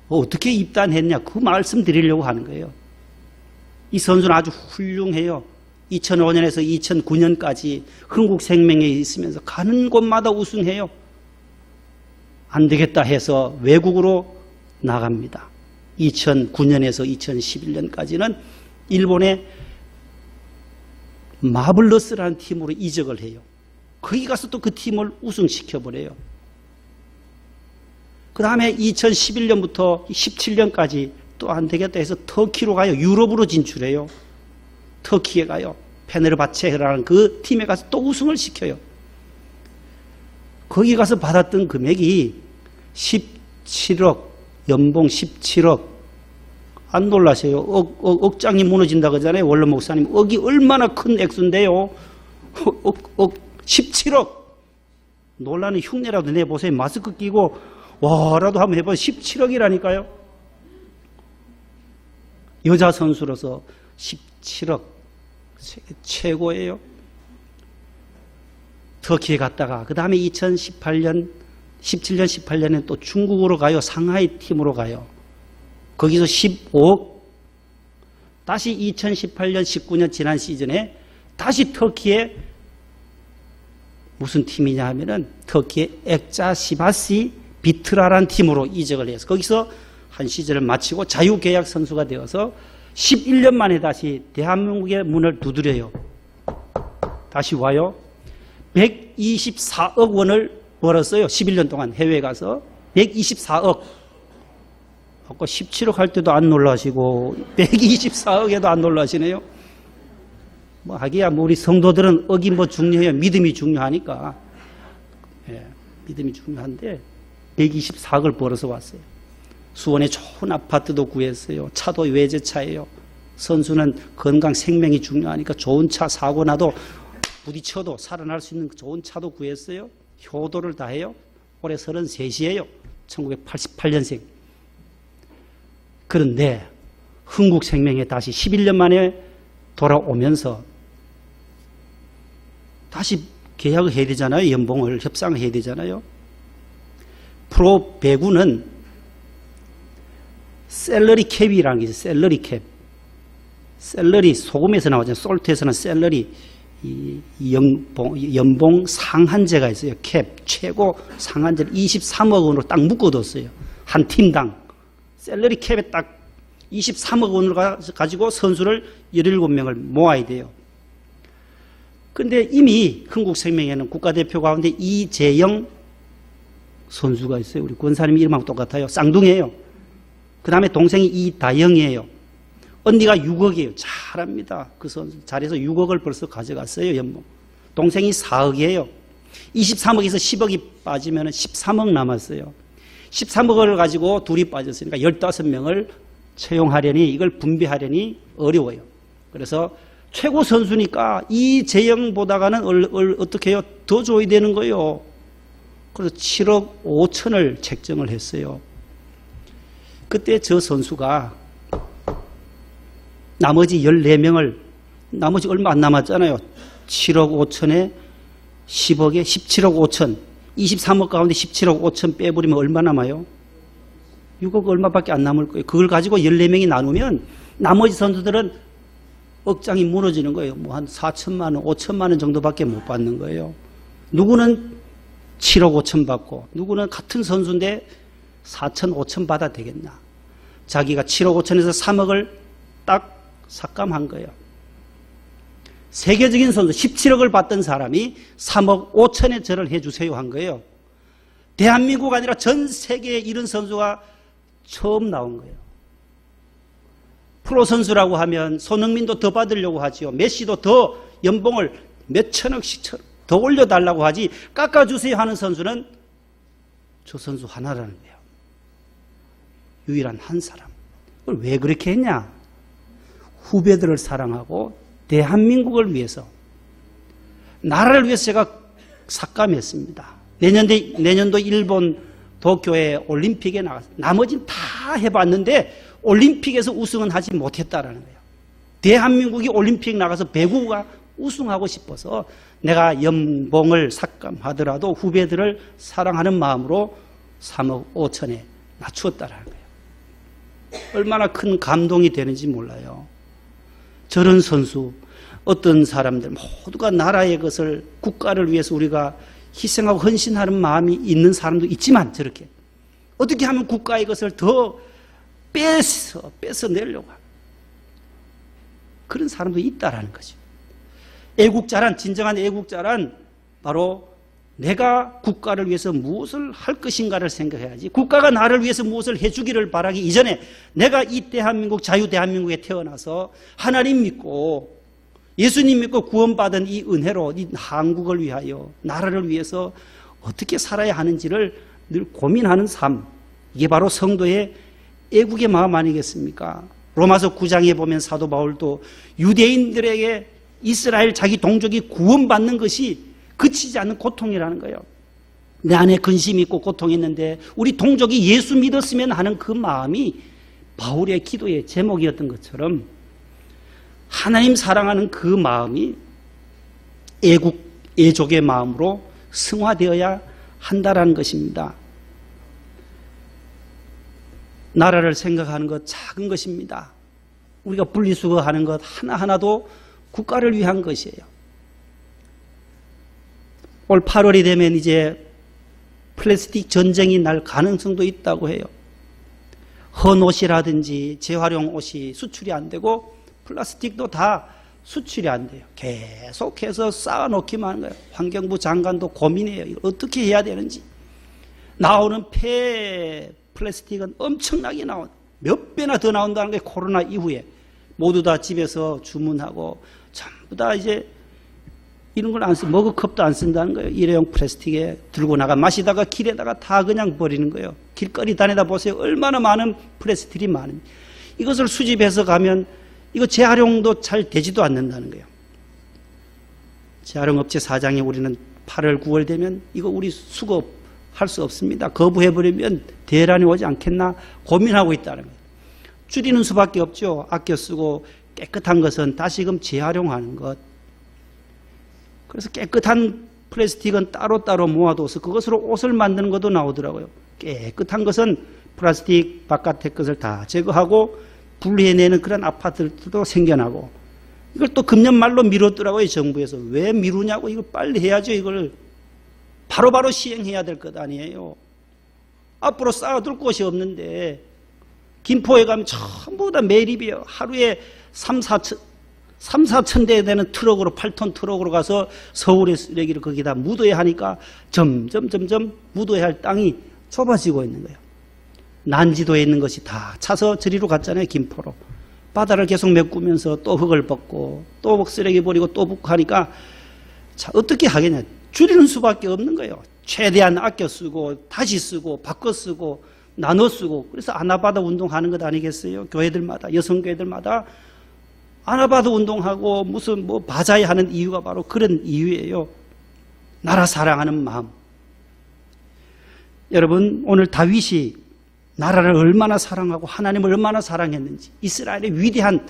A: 어떻게 입단했냐? 그 말씀 드리려고 하는 거예요. 이 선수는 아주 훌륭해요. 2005년에서 2009년까지 흥국생명에 있으면서 가는 곳마다 우승해요. 안 되겠다 해서 외국으로 나갑니다. 2009년에서 2011년까지는 일본의 마블러스라는 팀으로 이적을 해요. 거기 가서 또 그 팀을 우승시켜버려요. 그 다음에 2011년부터 17년까지 또 안 되겠다 해서 터키로 가요. 유럽으로 진출해요. 터키에 가요. 페네르바체라는 그 팀에 가서 또 우승을 시켜요. 거기 가서 받았던 금액이 17억, 연봉 17억. 안 놀라세요? 억장이 무너진다 그러잖아요. 원로 목사님. 억이 얼마나 큰 액수인데요. 17억. 놀라는 흉내라도 내보세요. 마스크 끼고 와라도 한번 해보세요. 17억이라니까요. 여자 선수로서 17억. 세계 최고예요. 터키에 갔다가 그 다음에 2017년 18년에 또 중국으로 가요. 상하이 팀으로 가요. 거기서 15억. 다시 2018년 19년 지난 시즌에 다시 터키에 무슨 팀이냐 하면은 터키의 액자시바시 비트라라는 팀으로 이적을 해서 거기서 한 시즌을 마치고 자유계약 선수가 되어서 11년 만에 다시 대한민국의 문을 두드려요. 다시 와요. 124억 원을 벌었어요. 11년 동안 해외에 가서 124억. 아까 17억 할 때도 안 놀라시고 124억에도 안 놀라시네요. 뭐 하기야 뭐 우리 성도들은 억이 뭐 중요해요. 믿음이 중요하니까. 예, 믿음이 중요한데 124억을 벌어서 왔어요. 수원에 좋은 아파트도 구했어요. 차도 외제차예요. 선수는 건강 생명이 중요하니까 좋은 차 사고 나도 부딪혀도 살아날 수 있는 좋은 차도 구했어요. 효도를 다해요. 올해 33이에요. 1988년생. 그런데 흥국생명에 다시 11년 만에 돌아오면서 다시 계약을 해야 되잖아요. 연봉을 협상을 해야 되잖아요. 프로 배구는 셀러리 캡이라는 게 있어요. 셀러리 캡. 셀러리 소금에서 나오잖아요. 솔트에서는 셀러리 연봉 상한제가 있어요. 캡 최고 상한제를 23억 원으로 딱 묶어뒀어요. 한 팀당. 셀러리 캡에 딱 23억 원을 가지고 선수를 17명을 모아야 돼요. 그런데 이미 흥국생명에는 국가대표 가운데 이재영 선수가 있어요. 우리 권사님 이름하고 똑같아요. 쌍둥이에요. 그 다음에 동생이 이다영이에요. 언니가 6억이에요. 잘합니다. 그 선수 잘해서 6억을 벌써 가져갔어요. 연봉. 동생이 4억이에요. 23억에서 10억이 빠지면 13억 남았어요. 13억을 가지고 둘이 빠졌으니까 15명을 채용하려니, 이걸 분배하려니 어려워요. 그래서 최고 선수니까 이재영보다가는 어떻게 해요? 더 줘야 되는 거예요. 그래서 7억 5천을 책정을 했어요. 그때 저 선수가 나머지 14명을, 나머지 얼마 안 남았잖아요. 7억 5천에 10억에 17억 5천, 23억 가운데 17억 5천 빼버리면 얼마 남아요? 6억 얼마밖에 안 남을 거예요. 그걸 가지고 14명이 나누면 나머지 선수들은 억장이 무너지는 거예요. 뭐 한 4천만 원, 5천만 원 정도밖에 못 받는 거예요. 누구는 7억 5천 받고, 누구는 같은 선수인데 4천, 5천 받아야 되겠나. 자기가 7억 5천에서 3억을 딱 삭감한 거예요. 세계적인 선수 17억을 받던 사람이 3억 5천에 저를 해주세요 한 거예요. 대한민국 아니라 전 세계에 이런 선수가 처음 나온 거예요. 프로 선수라고 하면 손흥민도 더 받으려고 하지요. 메시도 더 연봉을 몇 천억씩 더 올려달라고 하지, 깎아주세요 하는 선수는 저 선수 하나라는 거예요. 유일한 한 사람. 그걸 왜 그렇게 했냐? 후배들을 사랑하고 대한민국을 위해서, 나라를 위해서 제가 삭감했습니다. 내년도 일본 도쿄에 올림픽에 나갔어요. 나머지는 다 해봤는데 올림픽에서 우승은 하지 못했다라는 거예요. 대한민국이 올림픽 나가서 배구가 우승하고 싶어서 내가 연봉을 삭감하더라도 후배들을 사랑하는 마음으로 3억 5천에 낮추었다라는 거예요. 얼마나 큰 감동이 되는지 몰라요. 저런 선수, 어떤 사람들 모두가 나라의 것을, 국가를 위해서 우리가 희생하고 헌신하는 마음이 있는 사람도 있지만, 저렇게 어떻게 하면 국가의 것을 더 뺏어내려고 하는 그런 사람도 있다라는 거죠. 애국자란, 진정한 애국자란 바로 내가 국가를 위해서 무엇을 할 것인가를 생각해야지, 국가가 나를 위해서 무엇을 해주기를 바라기 이전에 내가 이 대한민국, 자유 대한민국에 태어나서 하나님 믿고 예수님 믿고 구원받은 이 은혜로 이 한국을 위하여, 나라를 위해서 어떻게 살아야 하는지를 늘 고민하는 삶, 이게 바로 성도의 애국의 마음 아니겠습니까? 로마서 9장에 보면 사도 바울도 유대인들에게 이스라엘 자기 동족이 구원받는 것이 그치지 않는 고통이라는 거예요. 내 안에 근심이 있고 고통이 있는데 우리 동족이 예수 믿었으면 하는 그 마음이 바울의 기도의 제목이었던 것처럼 하나님 사랑하는 그 마음이 애족의 마음으로 승화되어야 한다라는 것입니다. 나라를 생각하는 것 작은 것입니다. 우리가 분리수거하는 것 하나하나도 국가를 위한 것이에요. 올 8월이 되면 이제 플라스틱 전쟁이 날 가능성도 있다고 해요. 헌 옷이라든지 재활용 옷이 수출이 안 되고 플라스틱도 다 수출이 안 돼요. 계속해서 쌓아놓기만 하는 거예요. 환경부 장관도 고민해요. 이걸 어떻게 해야 되는지. 나오는 폐 플라스틱은 엄청나게 나온, 몇 배나 더 나온다는 게 코로나 이후에 모두 다 집에서 주문하고 전부 다 이제 이런 걸 안 쓰, 머그컵도 안 쓴다는 거예요. 일회용 플라스틱에 들고 나가 마시다가 길에다가 다 그냥 버리는 거예요. 길거리 다니다 보세요. 얼마나 많은 플라스틱이 많은지. 이것을 수집해서 가면 이거 재활용도 잘 되지도 않는다는 거예요. 재활용업체 사장이 우리는 8월, 9월 되면 이거 우리 수거할 수 없습니다. 거부해버리면 대란이 오지 않겠나 고민하고 있다는 거예요. 줄이는 수밖에 없죠. 아껴 쓰고 깨끗한 것은 다시금 재활용하는 것. 그래서 깨끗한 플라스틱은 따로따로 모아둬서 그것으로 옷을 만드는 것도 나오더라고요. 깨끗한 것은 플라스틱 바깥의 것을 다 제거하고 분리해내는 그런 아파트들도 생겨나고, 이걸 또 금년 말로 미뤘더라고요. 정부에서. 왜 미루냐고. 이걸 빨리 해야죠. 이걸 바로바로 시행해야 될 것 아니에요. 앞으로 쌓아둘 곳이 없는데 김포에 가면 전부 다 매립이에요. 하루에 3,4천 대 되는 트럭으로, 8톤 트럭으로 가서 서울의 쓰레기를 거기다 묻어야 하니까 점점 묻어야 할 땅이 좁아지고 있는 거예요. 난지도에 있는 것이 다 차서 저리로 갔잖아요. 김포로. 바다를 계속 메꾸면서 또 흙을 벗고 또 쓰레기 버리고 또 붓고 하니까 자, 어떻게 하겠냐. 줄이는 수밖에 없는 거예요. 최대한 아껴 쓰고 다시 쓰고 바꿔 쓰고 나눠 쓰고. 그래서 아나바다 운동하는 것 아니겠어요? 교회들마다, 여성교회들마다 아나바다 운동하고 무슨 뭐 바자회 하는 이유가 바로 그런 이유예요. 나라 사랑하는 마음. 여러분, 오늘 다윗이 나라를 얼마나 사랑하고 하나님을 얼마나 사랑했는지, 이스라엘의 위대한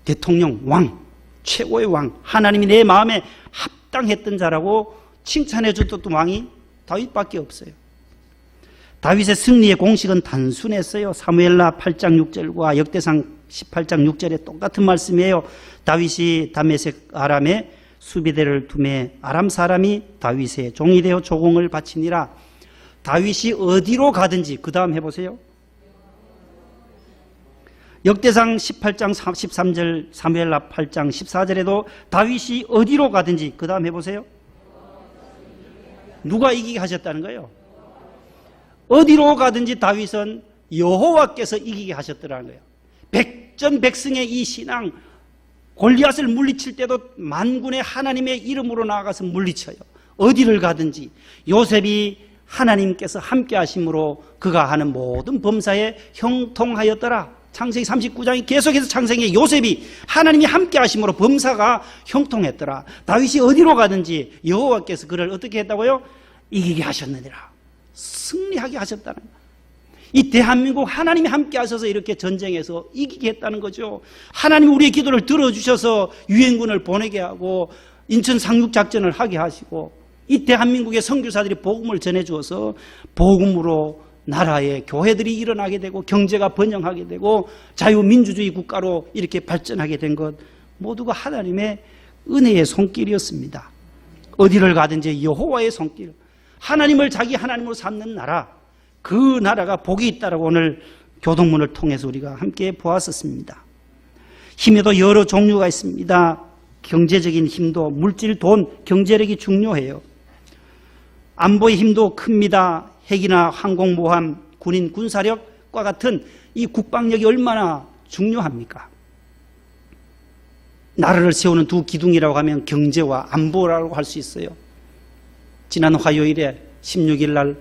A: 대통령, 왕, 최고의 왕, 하나님이 내 마음에 합당했던 자라고 칭찬해 줬던 왕이 다윗밖에 없어요. 다윗의 승리의 공식은 단순했어요. 사무엘라 8장 6절과 역대상 18장 6절에 똑같은 말씀이에요. 다윗이 다메섹 아람에 수비대를 두매 아람 사람이 다윗의 종이 되어 조공을 바치니라. 다윗이 어디로 가든지, 그 다음 해보세요. 역대상 18장 13절, 사무엘라 8장 14절에도 다윗이 어디로 가든지, 그 다음 해보세요. 누가 이기게 하셨다는 거예요? 어디로 가든지 다윗은 여호와께서 이기게 하셨더라는 거예요. 백전백승의 이 신앙, 골리앗을 물리칠 때도 만군의 하나님의 이름으로 나아가서 물리쳐요. 어디를 가든지. 요셉이 하나님께서 함께 하심으로 그가 하는 모든 범사에 형통하였더라. 창세기 39장이 계속해서 창세기에 요셉이 하나님이 함께 하심으로 범사가 형통했더라. 다윗이 어디로 가든지 여호와께서 그를 어떻게 했다고요? 이기게 하셨느니라. 승리하게 하셨다는 거예요. 이 대한민국 하나님이 함께 하셔서 이렇게 전쟁에서 이기게 했다는 거죠. 하나님이 우리의 기도를 들어주셔서 유엔군을 보내게 하고 인천 상륙작전을 하게 하시고 이 대한민국의 선교사들이 복음을 전해주어서 복음으로 나라의 교회들이 일어나게 되고 경제가 번영하게 되고 자유민주주의 국가로 이렇게 발전하게 된 것 모두가 하나님의 은혜의 손길이었습니다. 어디를 가든지 여호와의 손길, 하나님을 자기 하나님으로 삼는 나라, 그 나라가 복이 있다라고 오늘 교동문을 통해서 우리가 함께 보았었습니다. 힘에도 여러 종류가 있습니다. 경제적인 힘도, 물질, 돈, 경제력이 중요해요. 안보의 힘도 큽니다. 핵이나 항공모함, 군인, 군사력과 같은 이 국방력이 얼마나 중요합니까? 나라를 세우는 두 기둥이라고 하면 경제와 안보라고 할 수 있어요. 지난 화요일에 16일 날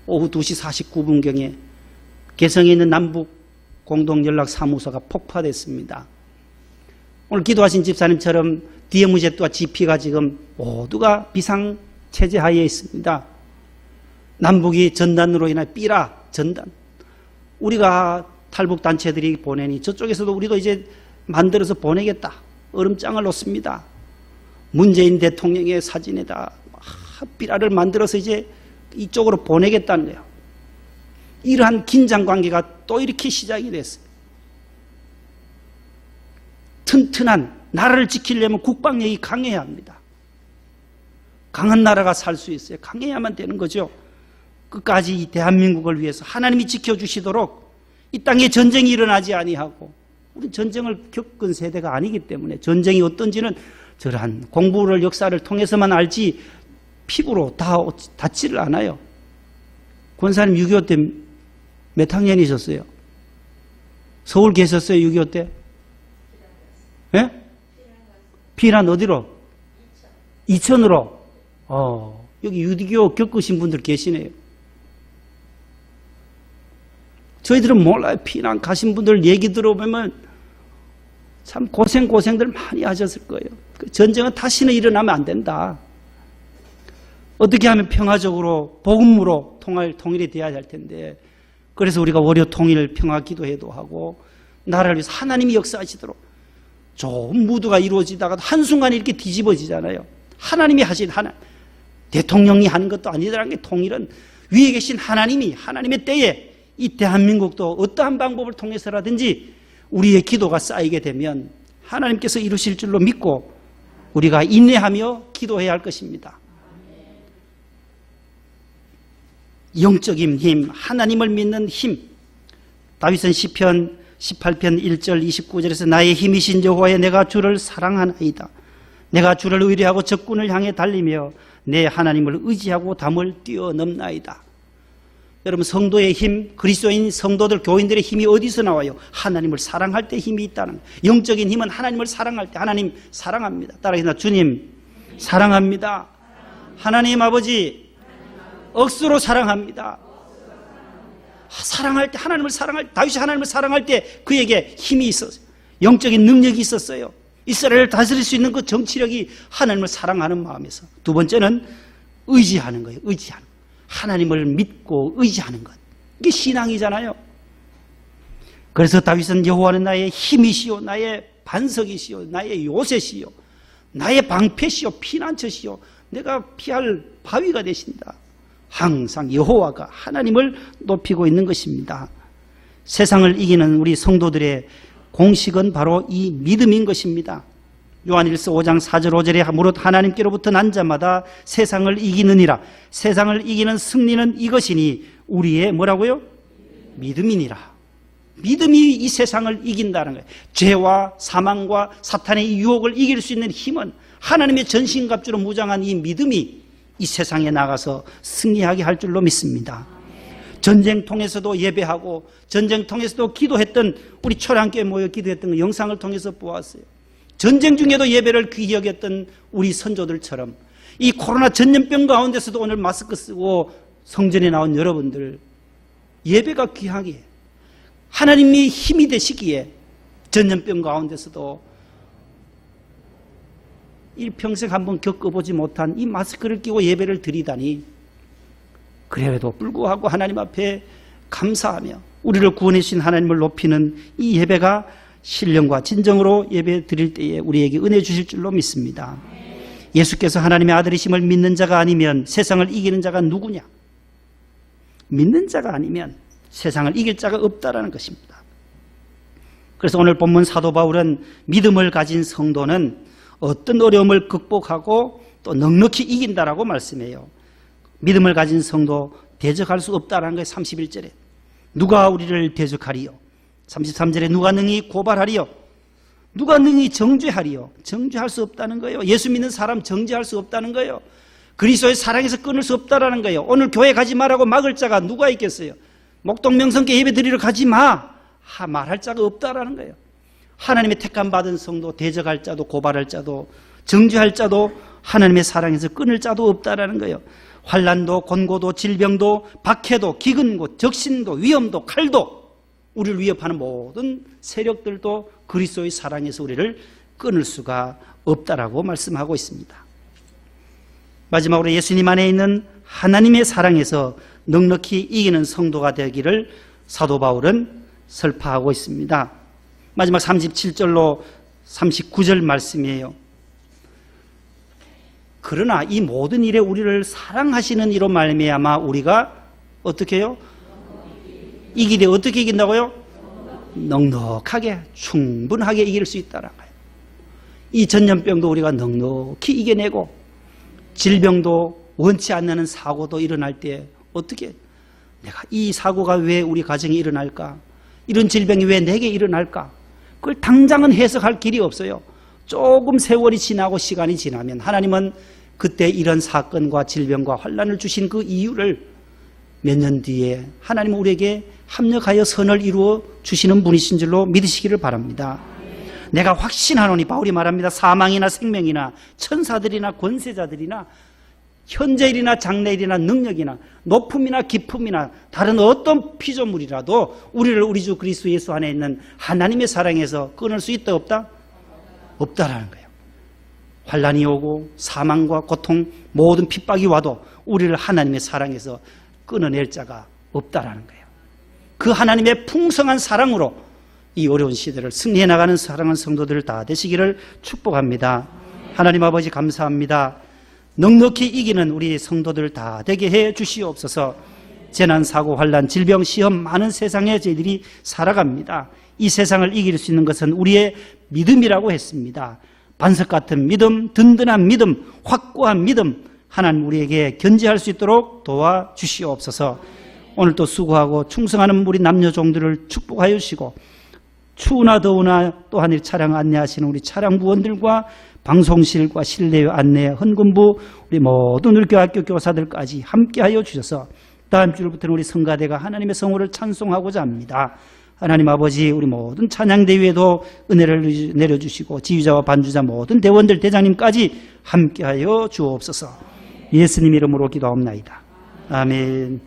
A: 오후 2시 49분경에 개성에 있는 남북 공동연락사무소가 폭파됐습니다. 오늘 기도하신 집사님처럼 DMZ와 GP가 지금 모두가 비상체제 하에 있습니다. 남북이 전단으로 인한 삐라 전단, 우리가 탈북단체들이 보내니 저쪽에서도 우리도 이제 만들어서 보내겠다, 얼음장을 놓습니다. 문재인 대통령의 사진에다 삐라를 만들어서 이제 이쪽으로 보내겠다는 거예요. 이러한 긴장관계가 또 이렇게 시작이 됐어요. 튼튼한 나라를 지키려면 국방력이 강해야 합니다. 강한 나라가 살 수 있어요. 강해야만 되는 거죠. 끝까지 이 대한민국을 위해서 하나님이 지켜주시도록 이 땅에 전쟁이 일어나지 아니하고, 우리 전쟁을 겪은 세대가 아니기 때문에 전쟁이 어떤지는 저러한 공부를 역사를 통해서만 알지 피부로 닿지를 않아요. 권사님 6.25 때 몇 학년이셨어요? 서울 계셨어요? 6.25 때? 예? 피난 어디로? 이천으로. 여기 유디교 겪으신 분들 계시네요. 저희들은 몰라요. 피난 가신 분들 얘기 들어보면 참 고생들 많이 하셨을 거예요. 전쟁은 다시는 일어나면 안 된다. 어떻게 하면 평화적으로 복음으로 통일이 되어야 할 텐데, 그래서 우리가 월요 통일 평화 기도회도 하고 나라를 위해서 하나님이 역사하시도록 좋은 무드가 이루어지다가 한순간에 이렇게 뒤집어지잖아요. 하나님이 하신 대통령이 하는 것도 아니더라는 게, 통일은 위에 계신 하나님이, 하나님의 때에 이 대한민국도 어떠한 방법을 통해서라든지 우리의 기도가 쌓이게 되면 하나님께서 이루실 줄로 믿고 우리가 인내하며 기도해야 할 것입니다. 영적인 힘, 하나님을 믿는 힘. 다윗은 시편 18편 1절 29절에서 나의 힘이신 여호와여 내가 주를 사랑하나이다. 내가 주를 의뢰하고 적군을 향해 달리며 내 하나님을 의지하고 담을 뛰어넘나이다. 여러분, 성도의 힘, 그리스도인 성도들, 교인들의 힘이 어디서 나와요? 하나님을 사랑할 때 힘이 있다는 거예요. 영적인 힘은 하나님을 사랑할 때, 하나님 사랑합니다. 따라해서 주님 사랑합니다. 하나님 아버지 억수로 사랑합니다. 사랑할 때, 하나님을 사랑할 때, 다윗이 하나님을 사랑할 때 그에게 힘이 있었어요. 영적인 능력이 있었어요. 이스라엘을 다스릴 수 있는 그 정치력이 하나님을 사랑하는 마음에서. 두 번째는 의지하는 거예요. 의지하는 거. 하나님을 믿고 의지하는 것. 이게 신앙이잖아요. 그래서 다윗은 여호와는 나의 힘이시요 나의 반석이시요 나의 요새시요 나의 방패시요 피난처시요 내가 피할 바위가 되신다. 항상 여호와가 하나님을 높이고 있는 것입니다. 세상을 이기는 우리 성도들의 공식은 바로 이 믿음인 것입니다. 요한일서 5장 4절 5절에 무릇 하나님께로부터 난 자마다 세상을 이기느니라. 세상을 이기는 승리는 이것이니 우리의 뭐라고요? 믿음이니라. 믿음이 이 세상을 이긴다는 거예요. 죄와 사망과 사탄의 유혹을 이길 수 있는 힘은 하나님의 전신갑주로 무장한 이 믿음이 이 세상에 나가서 승리하게 할 줄로 믿습니다. 전쟁통에서도 예배하고 전쟁통에서도 기도했던 우리 초량교회 모여 기도했던 그 영상을 통해서 보았어요. 전쟁 중에도 예배를 귀히 여겼던 우리 선조들처럼 이 코로나 전염병 가운데서도 오늘 마스크 쓰고 성전에 나온 여러분들 예배가 귀하게 하나님이 힘이 되시기에 전염병 가운데서도 일평생 한번 겪어보지 못한 이 마스크를 끼고 예배를 드리다니 그래도 불구하고 하나님 앞에 감사하며 우리를 구원해 주신 하나님을 높이는 이 예배가 신령과 진정으로 예배 드릴 때에 우리에게 은혜 주실 줄로 믿습니다. 예수께서 하나님의 아들이심을 믿는 자가 아니면 세상을 이기는 자가 누구냐? 믿는 자가 아니면 세상을 이길 자가 없다라는 것입니다. 그래서 오늘 본문 사도 바울은 믿음을 가진 성도는 어떤 어려움을 극복하고 또 넉넉히 이긴다라고 말씀해요. 믿음을 가진 성도 대적할 수 없다라는 거예요. 31절에 누가 우리를 대적하리요? 33절에 누가 능히 고발하리요? 누가 능히 정죄하리요? 정죄할 수 없다는 거예요. 예수 믿는 사람 정죄할 수 없다는 거예요. 그리스도의 사랑에서 끊을 수 없다라는 거예요. 오늘 교회 가지 말라고 막을 자가 누가 있겠어요? 목동 명성교 예배 드리러 가지 마 말할 자가 없다라는 거예요. 하나님의 택함 받은 성도 대적할 자도 고발할 자도 정죄할 자도 하나님의 사랑에서 끊을 자도 없다라는 거예요. 환난도 곤고도 질병도 박해도 기근고 적신도 위험도 칼도 우리를 위협하는 모든 세력들도 그리스도의 사랑에서 우리를 끊을 수가 없다라고 말씀하고 있습니다. 마지막으로 예수님 안에 있는 하나님의 사랑에서 넉넉히 이기는 성도가 되기를 사도 바울은 설파하고 있습니다. 마지막 37절로 39절 말씀이에요. 그러나 이 모든 일에 우리를 사랑하시는 이로 말미암아 우리가 어떻게 해요? 이기되 어떻게 이긴다고요? 넉넉하게 충분하게 이길 수 있다는 거예요. 이 전염병도 우리가 넉넉히 이겨내고 질병도 원치 않는 사고도 일어날 때 어떻게 내가 이 사고가 왜 우리 가정에 일어날까? 이런 질병이 왜 내게 일어날까? 그걸 당장은 해석할 길이 없어요. 조금 세월이 지나고 시간이 지나면 하나님은 그때 이런 사건과 질병과 환난을 주신 그 이유를 몇 년 뒤에 하나님은 우리에게 합력하여 선을 이루어 주시는 분이신 줄로 믿으시기를 바랍니다. 내가 확신하노니 바울이 말합니다. 사망이나 생명이나 천사들이나 권세자들이나 현재일이나 장래일이나 능력이나 높음이나 깊음이나 다른 어떤 피조물이라도 우리를 우리 주 그리스도 예수 안에 있는 하나님의 사랑에서 끊을 수 있다 없다? 없다라는 거예요. 환난이 오고 사망과 고통 모든 핍박이 와도 우리를 하나님의 사랑에서 끊어낼 자가 없다라는 거예요. 그 하나님의 풍성한 사랑으로 이 어려운 시대를 승리해 나가는 사랑하는 성도들 다 되시기를 축복합니다. 하나님 아버지 감사합니다. 넉넉히 이기는 우리 성도들 다 되게 해 주시옵소서. 재난, 사고, 환난, 질병, 시험 많은 세상에 저희들이 살아갑니다. 이 세상을 이길 수 있는 것은 우리의 믿음이라고 했습니다. 반석 같은 믿음, 든든한 믿음, 확고한 믿음 하나님 우리에게 견지할 수 있도록 도와주시옵소서. 오늘 또 수고하고 충성하는 우리 남녀 종들을 축복하여 주시고 추우나 더우나 또한 차량 안내하시는 우리 차량부원들과 방송실과 실내 안내 헌금부 우리 모든 우리 교학교 교사들까지 함께하여 주셔서 다음 주부터는 우리 성가대가 하나님의 성호를 찬송하고자 합니다. 하나님 아버지 우리 모든 찬양대회에도 은혜를 내려주시고 지휘자와 반주자 모든 대원들 대장님까지 함께하여 주옵소서. 예수님 이름으로 기도하옵나이다. 아멘.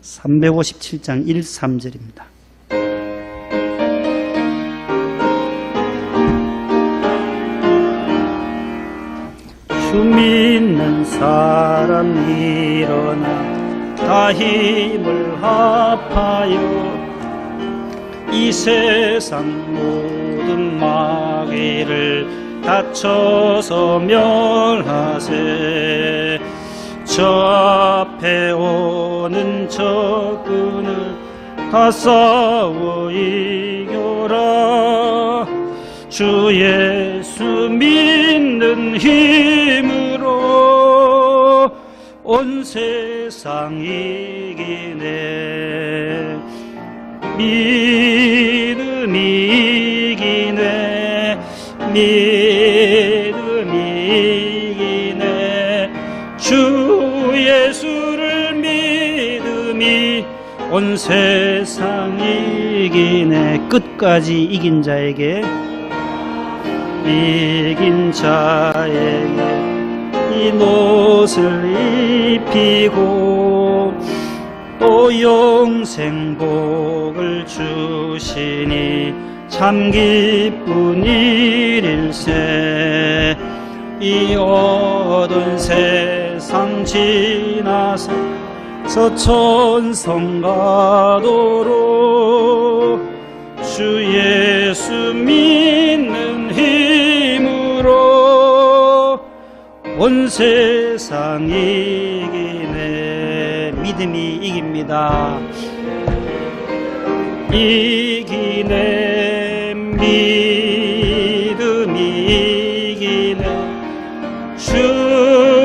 A: 357장 1, 3절입니다. 주 믿는 사람 일어나 다 힘을 합하여 이 세상 모든 마귀를 다쳐서 멸하세. 저 앞에 오는 적군을 다 싸워 이겨라. 주 예수 믿는 힘으로 온 세상 이기네. 믿음이 이기네. 믿음이 이기네. 주 예수를 믿음이 온 세상 이기네. 끝까지 이긴 자에게, 이긴 자에게 이 옷을 입히고 또 영생복을 주시니 참 기쁜 일일세. 이 어두운 세상 지나서 천성 가도록 주 예수 믿는 힘으로 온 세상 이기네. 믿음이 이깁니다. 이기네. 믿음이 이기네. 주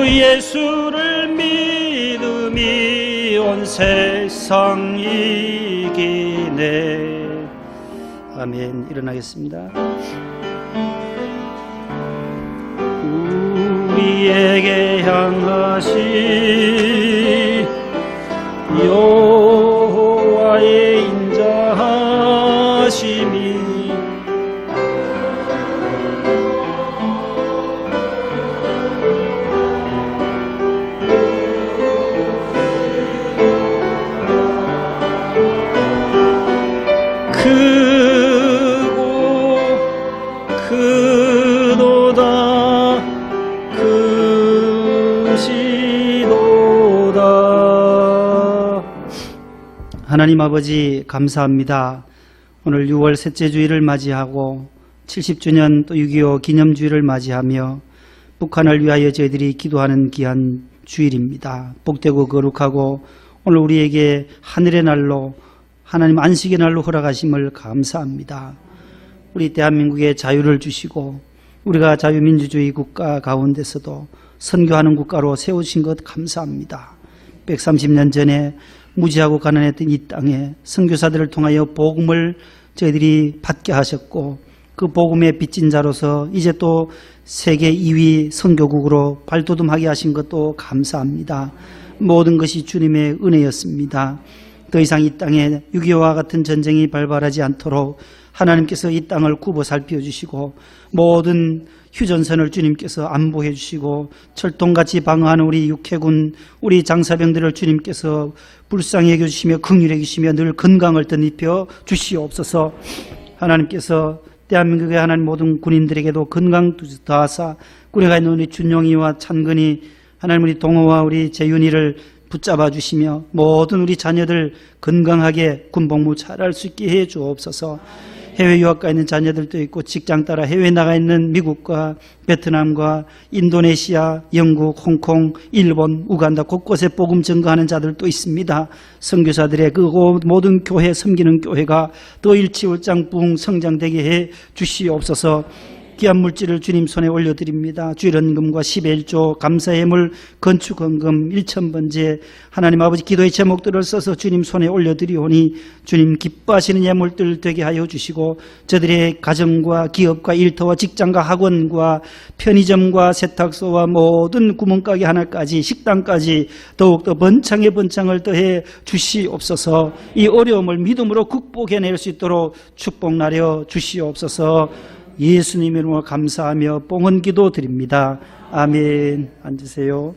A: 예수를 믿음이 온 세상 이기네. 아멘. 일어나겠습니다. 우리에게 향하시 여호와의 인자하심이 하나님 아버지 감사합니다. 오늘 6월 셋째 주일을 맞이하고 70주년 또 6.25 기념주일을 맞이하며 북한을 위하여 저희들이 기도하는 귀한 주일입니다. 복되고 거룩하고 오늘 우리에게 하늘의 날로 하나님 안식의 날로 허락하심을 감사합니다. 우리 대한민국에 자유를 주시고 우리가 자유민주주의 국가 가운데서도 선교하는 국가로 세우신 것 감사합니다. 130년 전에 무지하고 가난했던 이 땅에 선교사들을 통하여 복음을 저희들이 받게 하셨고 그 복음의 빚진 자로서 이제 또 세계 2위 선교국으로 발돋움하게 하신 것도 감사합니다. 모든 것이 주님의 은혜였습니다. 더 이상 이 땅에 6.25와 같은 전쟁이 발발하지 않도록 하나님께서 이 땅을 굽어 살펴주시고 모든 휴전선을 주님께서 안보해 주시고 철통같이 방어하는 우리 육해군 우리 장사병들을 주님께서 불쌍히 여겨주시며 긍휼히 여기시며 늘 건강을 덧입혀 주시옵소서. 하나님께서 대한민국의 하나님 모든 군인들에게도 건강 더하사 군에 있는 우리 준용이와 찬근이 하나님 우리 동호와 우리 재윤이를 붙잡아 주시며 모든 우리 자녀들 건강하게 군복무 잘할 수 있게 해 주옵소서. 해외 유학가 있는 자녀들도 있고 직장 따라 해외 나가 있는 미국과 베트남과 인도네시아, 영국, 홍콩, 일본, 우간다 곳곳에 복음 전거하는 자들도 있습니다. 선교사들의 그 모든 교회 섬기는 교회가 더 일치월장부흥 성장되게 해 주시옵소서. 귀한 물질을 주님 손에 올려드립니다. 주일헌금과 11조 감사예물 건축헌금 1,000번째 하나님 아버지 기도의 제목들을 써서 주님 손에 올려드리오니 주님 기뻐하시는 예물들 되게 하여 주시고 저들의 가정과 기업과 일터와 직장과 학원과 편의점과 세탁소와 모든 구멍가게 하나까지 식당까지 더욱더 번창에 번창을 더해 주시옵소서. 이 어려움을 믿음으로 극복해낼 수 있도록 축복나려 주시옵소서. 예수님 이름으로 감사하며 뽕은 기도 드립니다. 아멘. 앉으세요.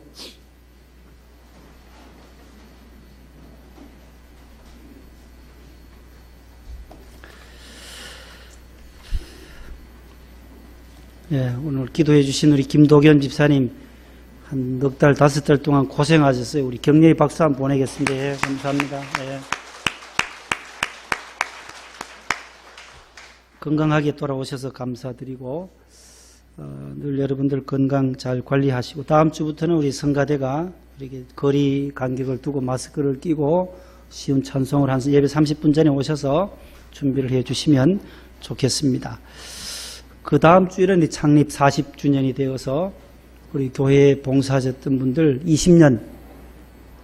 A: 예, 오늘 기도해 주신 우리 김도견 집사님 한 넉 달, 5달 동안 고생하셨어요. 우리 격려의 박수 한번 보내겠습니다. 예, 감사합니다. 예. 건강하게 돌아오셔서 감사드리고 늘 여러분들 건강 잘 관리하시고 다음 주부터는 우리 성가대가 이렇게 거리 간격을 두고 마스크를 끼고 쉬운 찬송을 한 예배 30분 전에 오셔서 준비를 해 주시면 좋겠습니다. 그 다음 주일은 창립 40주년이 되어서 우리 교회에 봉사하셨던 분들 20년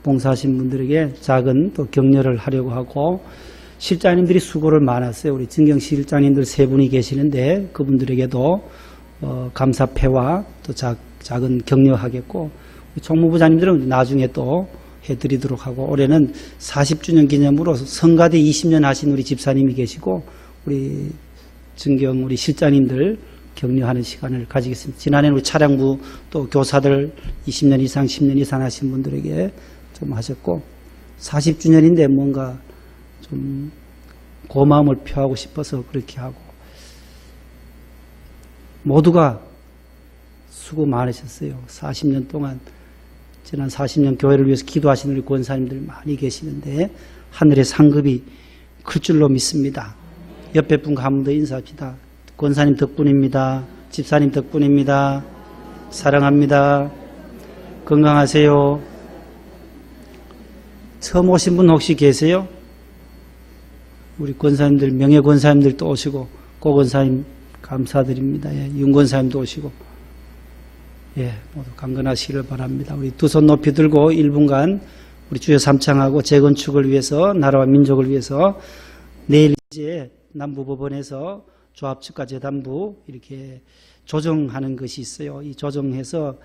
A: 봉사하신 분들에게 작은 또 격려를 하려고 하고 실장님들이 수고를 많았어요. 우리 진경 실장님들 3분이 계시는데 그분들에게도 감사패와 또 작은 격려하겠고 총무부장님들은 나중에 또 해드리도록 하고 올해는 40주년 기념으로 성가대 20년 하신 우리 집사님이 계시고 우리 진경 우리 실장님들 격려하는 시간을 가지겠습니다. 지난해는 우리 차량부 또 교사들 20년 이상 10년 이상 하신 분들에게 좀 하셨고 40주년인데 뭔가 좀 고마움을 표하고 싶어서 그렇게 하고 모두가 수고 많으셨어요. 40년 동안 지난 40년 교회를 위해서 기도하시는 우리 권사님들 많이 계시는데 하늘의 상급이 클 줄로 믿습니다. 옆에 분과 한 번 더 인사합시다. 권사님 덕분입니다. 집사님 덕분입니다. 사랑합니다. 건강하세요. 처음 오신 분 혹시 계세요? 우리 권사님들, 명예 권사님들 또 오시고, 고 권사님 감사드립니다. 예, 윤 권사님도 오시고, 예, 모두 강건하시기를 바랍니다. 우리 두 손 높이 들고 1분간 우리 주여 삼창하고 재건축을 위해서, 나라와 민족을 위해서 내일 이제 남부법원에서 조합측과 재단부 이렇게 조정하는 것이 있어요. 이 조정해서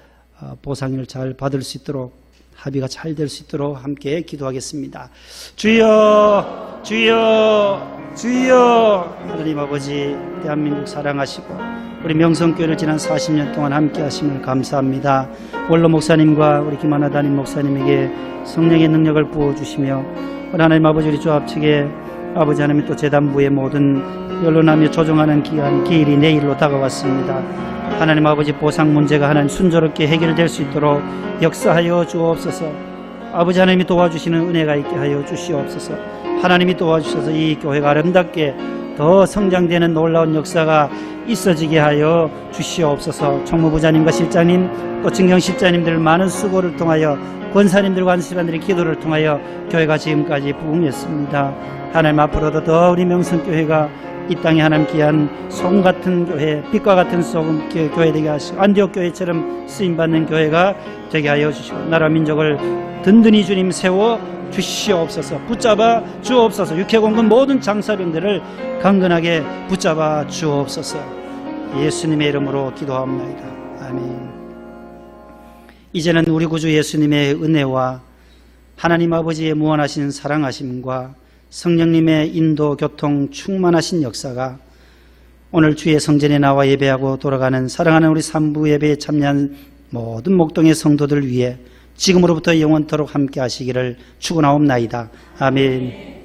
A: 보상을 잘 받을 수 있도록 합의가 잘 될 수 있도록 함께 기도하겠습니다. 주여 주여 주여 하나님 아버지 대한민국 사랑하시고 우리 명성교회를 지난 40년 동안 함께 하심을 감사합니다. 원로 목사님과 우리 김하나 담임 목사님에게 성령의 능력을 부어주시며 하나님 아버지 우리 조합측에 아버지 하나님 또 재단부의 모든 연론하며 조정하는 기일이 내일로 다가왔습니다. 하나님 아버지 보상 문제가 하나님 순조롭게 해결될 수 있도록 역사하여 주옵소서. 아버지 하나님이 도와주시는 은혜가 있게 하여 주시옵소서. 하나님이 도와주셔서 이 교회가 아름답게 더 성장되는 놀라운 역사가 있어지게 하여 주시옵소서. 총무부장님과 실장님 또 진경 실장님들 많은 수고를 통하여 권사님들과 안수반들의 기도를 통하여 교회가 지금까지 부흥했습니다. 하나님 앞으로도 더 우리 명성교회가 이 땅에 하나님 귀한 소금 같은 교회, 빛과 같은 소금 교회 되게 하시고 안디옥 교회처럼 쓰임받는 교회가 되게 하여 주시고 나라 민족을 든든히 주님 세워 주시옵소서. 붙잡아 주옵소서. 육해공군 모든 장사병들을 강건하게 붙잡아 주옵소서. 예수님의 이름으로 기도합니다. 아멘. 이제는 우리 구주 예수님의 은혜와 하나님 아버지의 무한하신 사랑하심과 성령님의 인도, 교통, 충만하신 역사가 오늘 주의 성전에 나와 예배하고 돌아가는 사랑하는 우리 산부 예배에 참여한 모든 목동의 성도들 위해 지금으로부터 영원토록 함께 하시기를 축원하옵나이다. 아멘.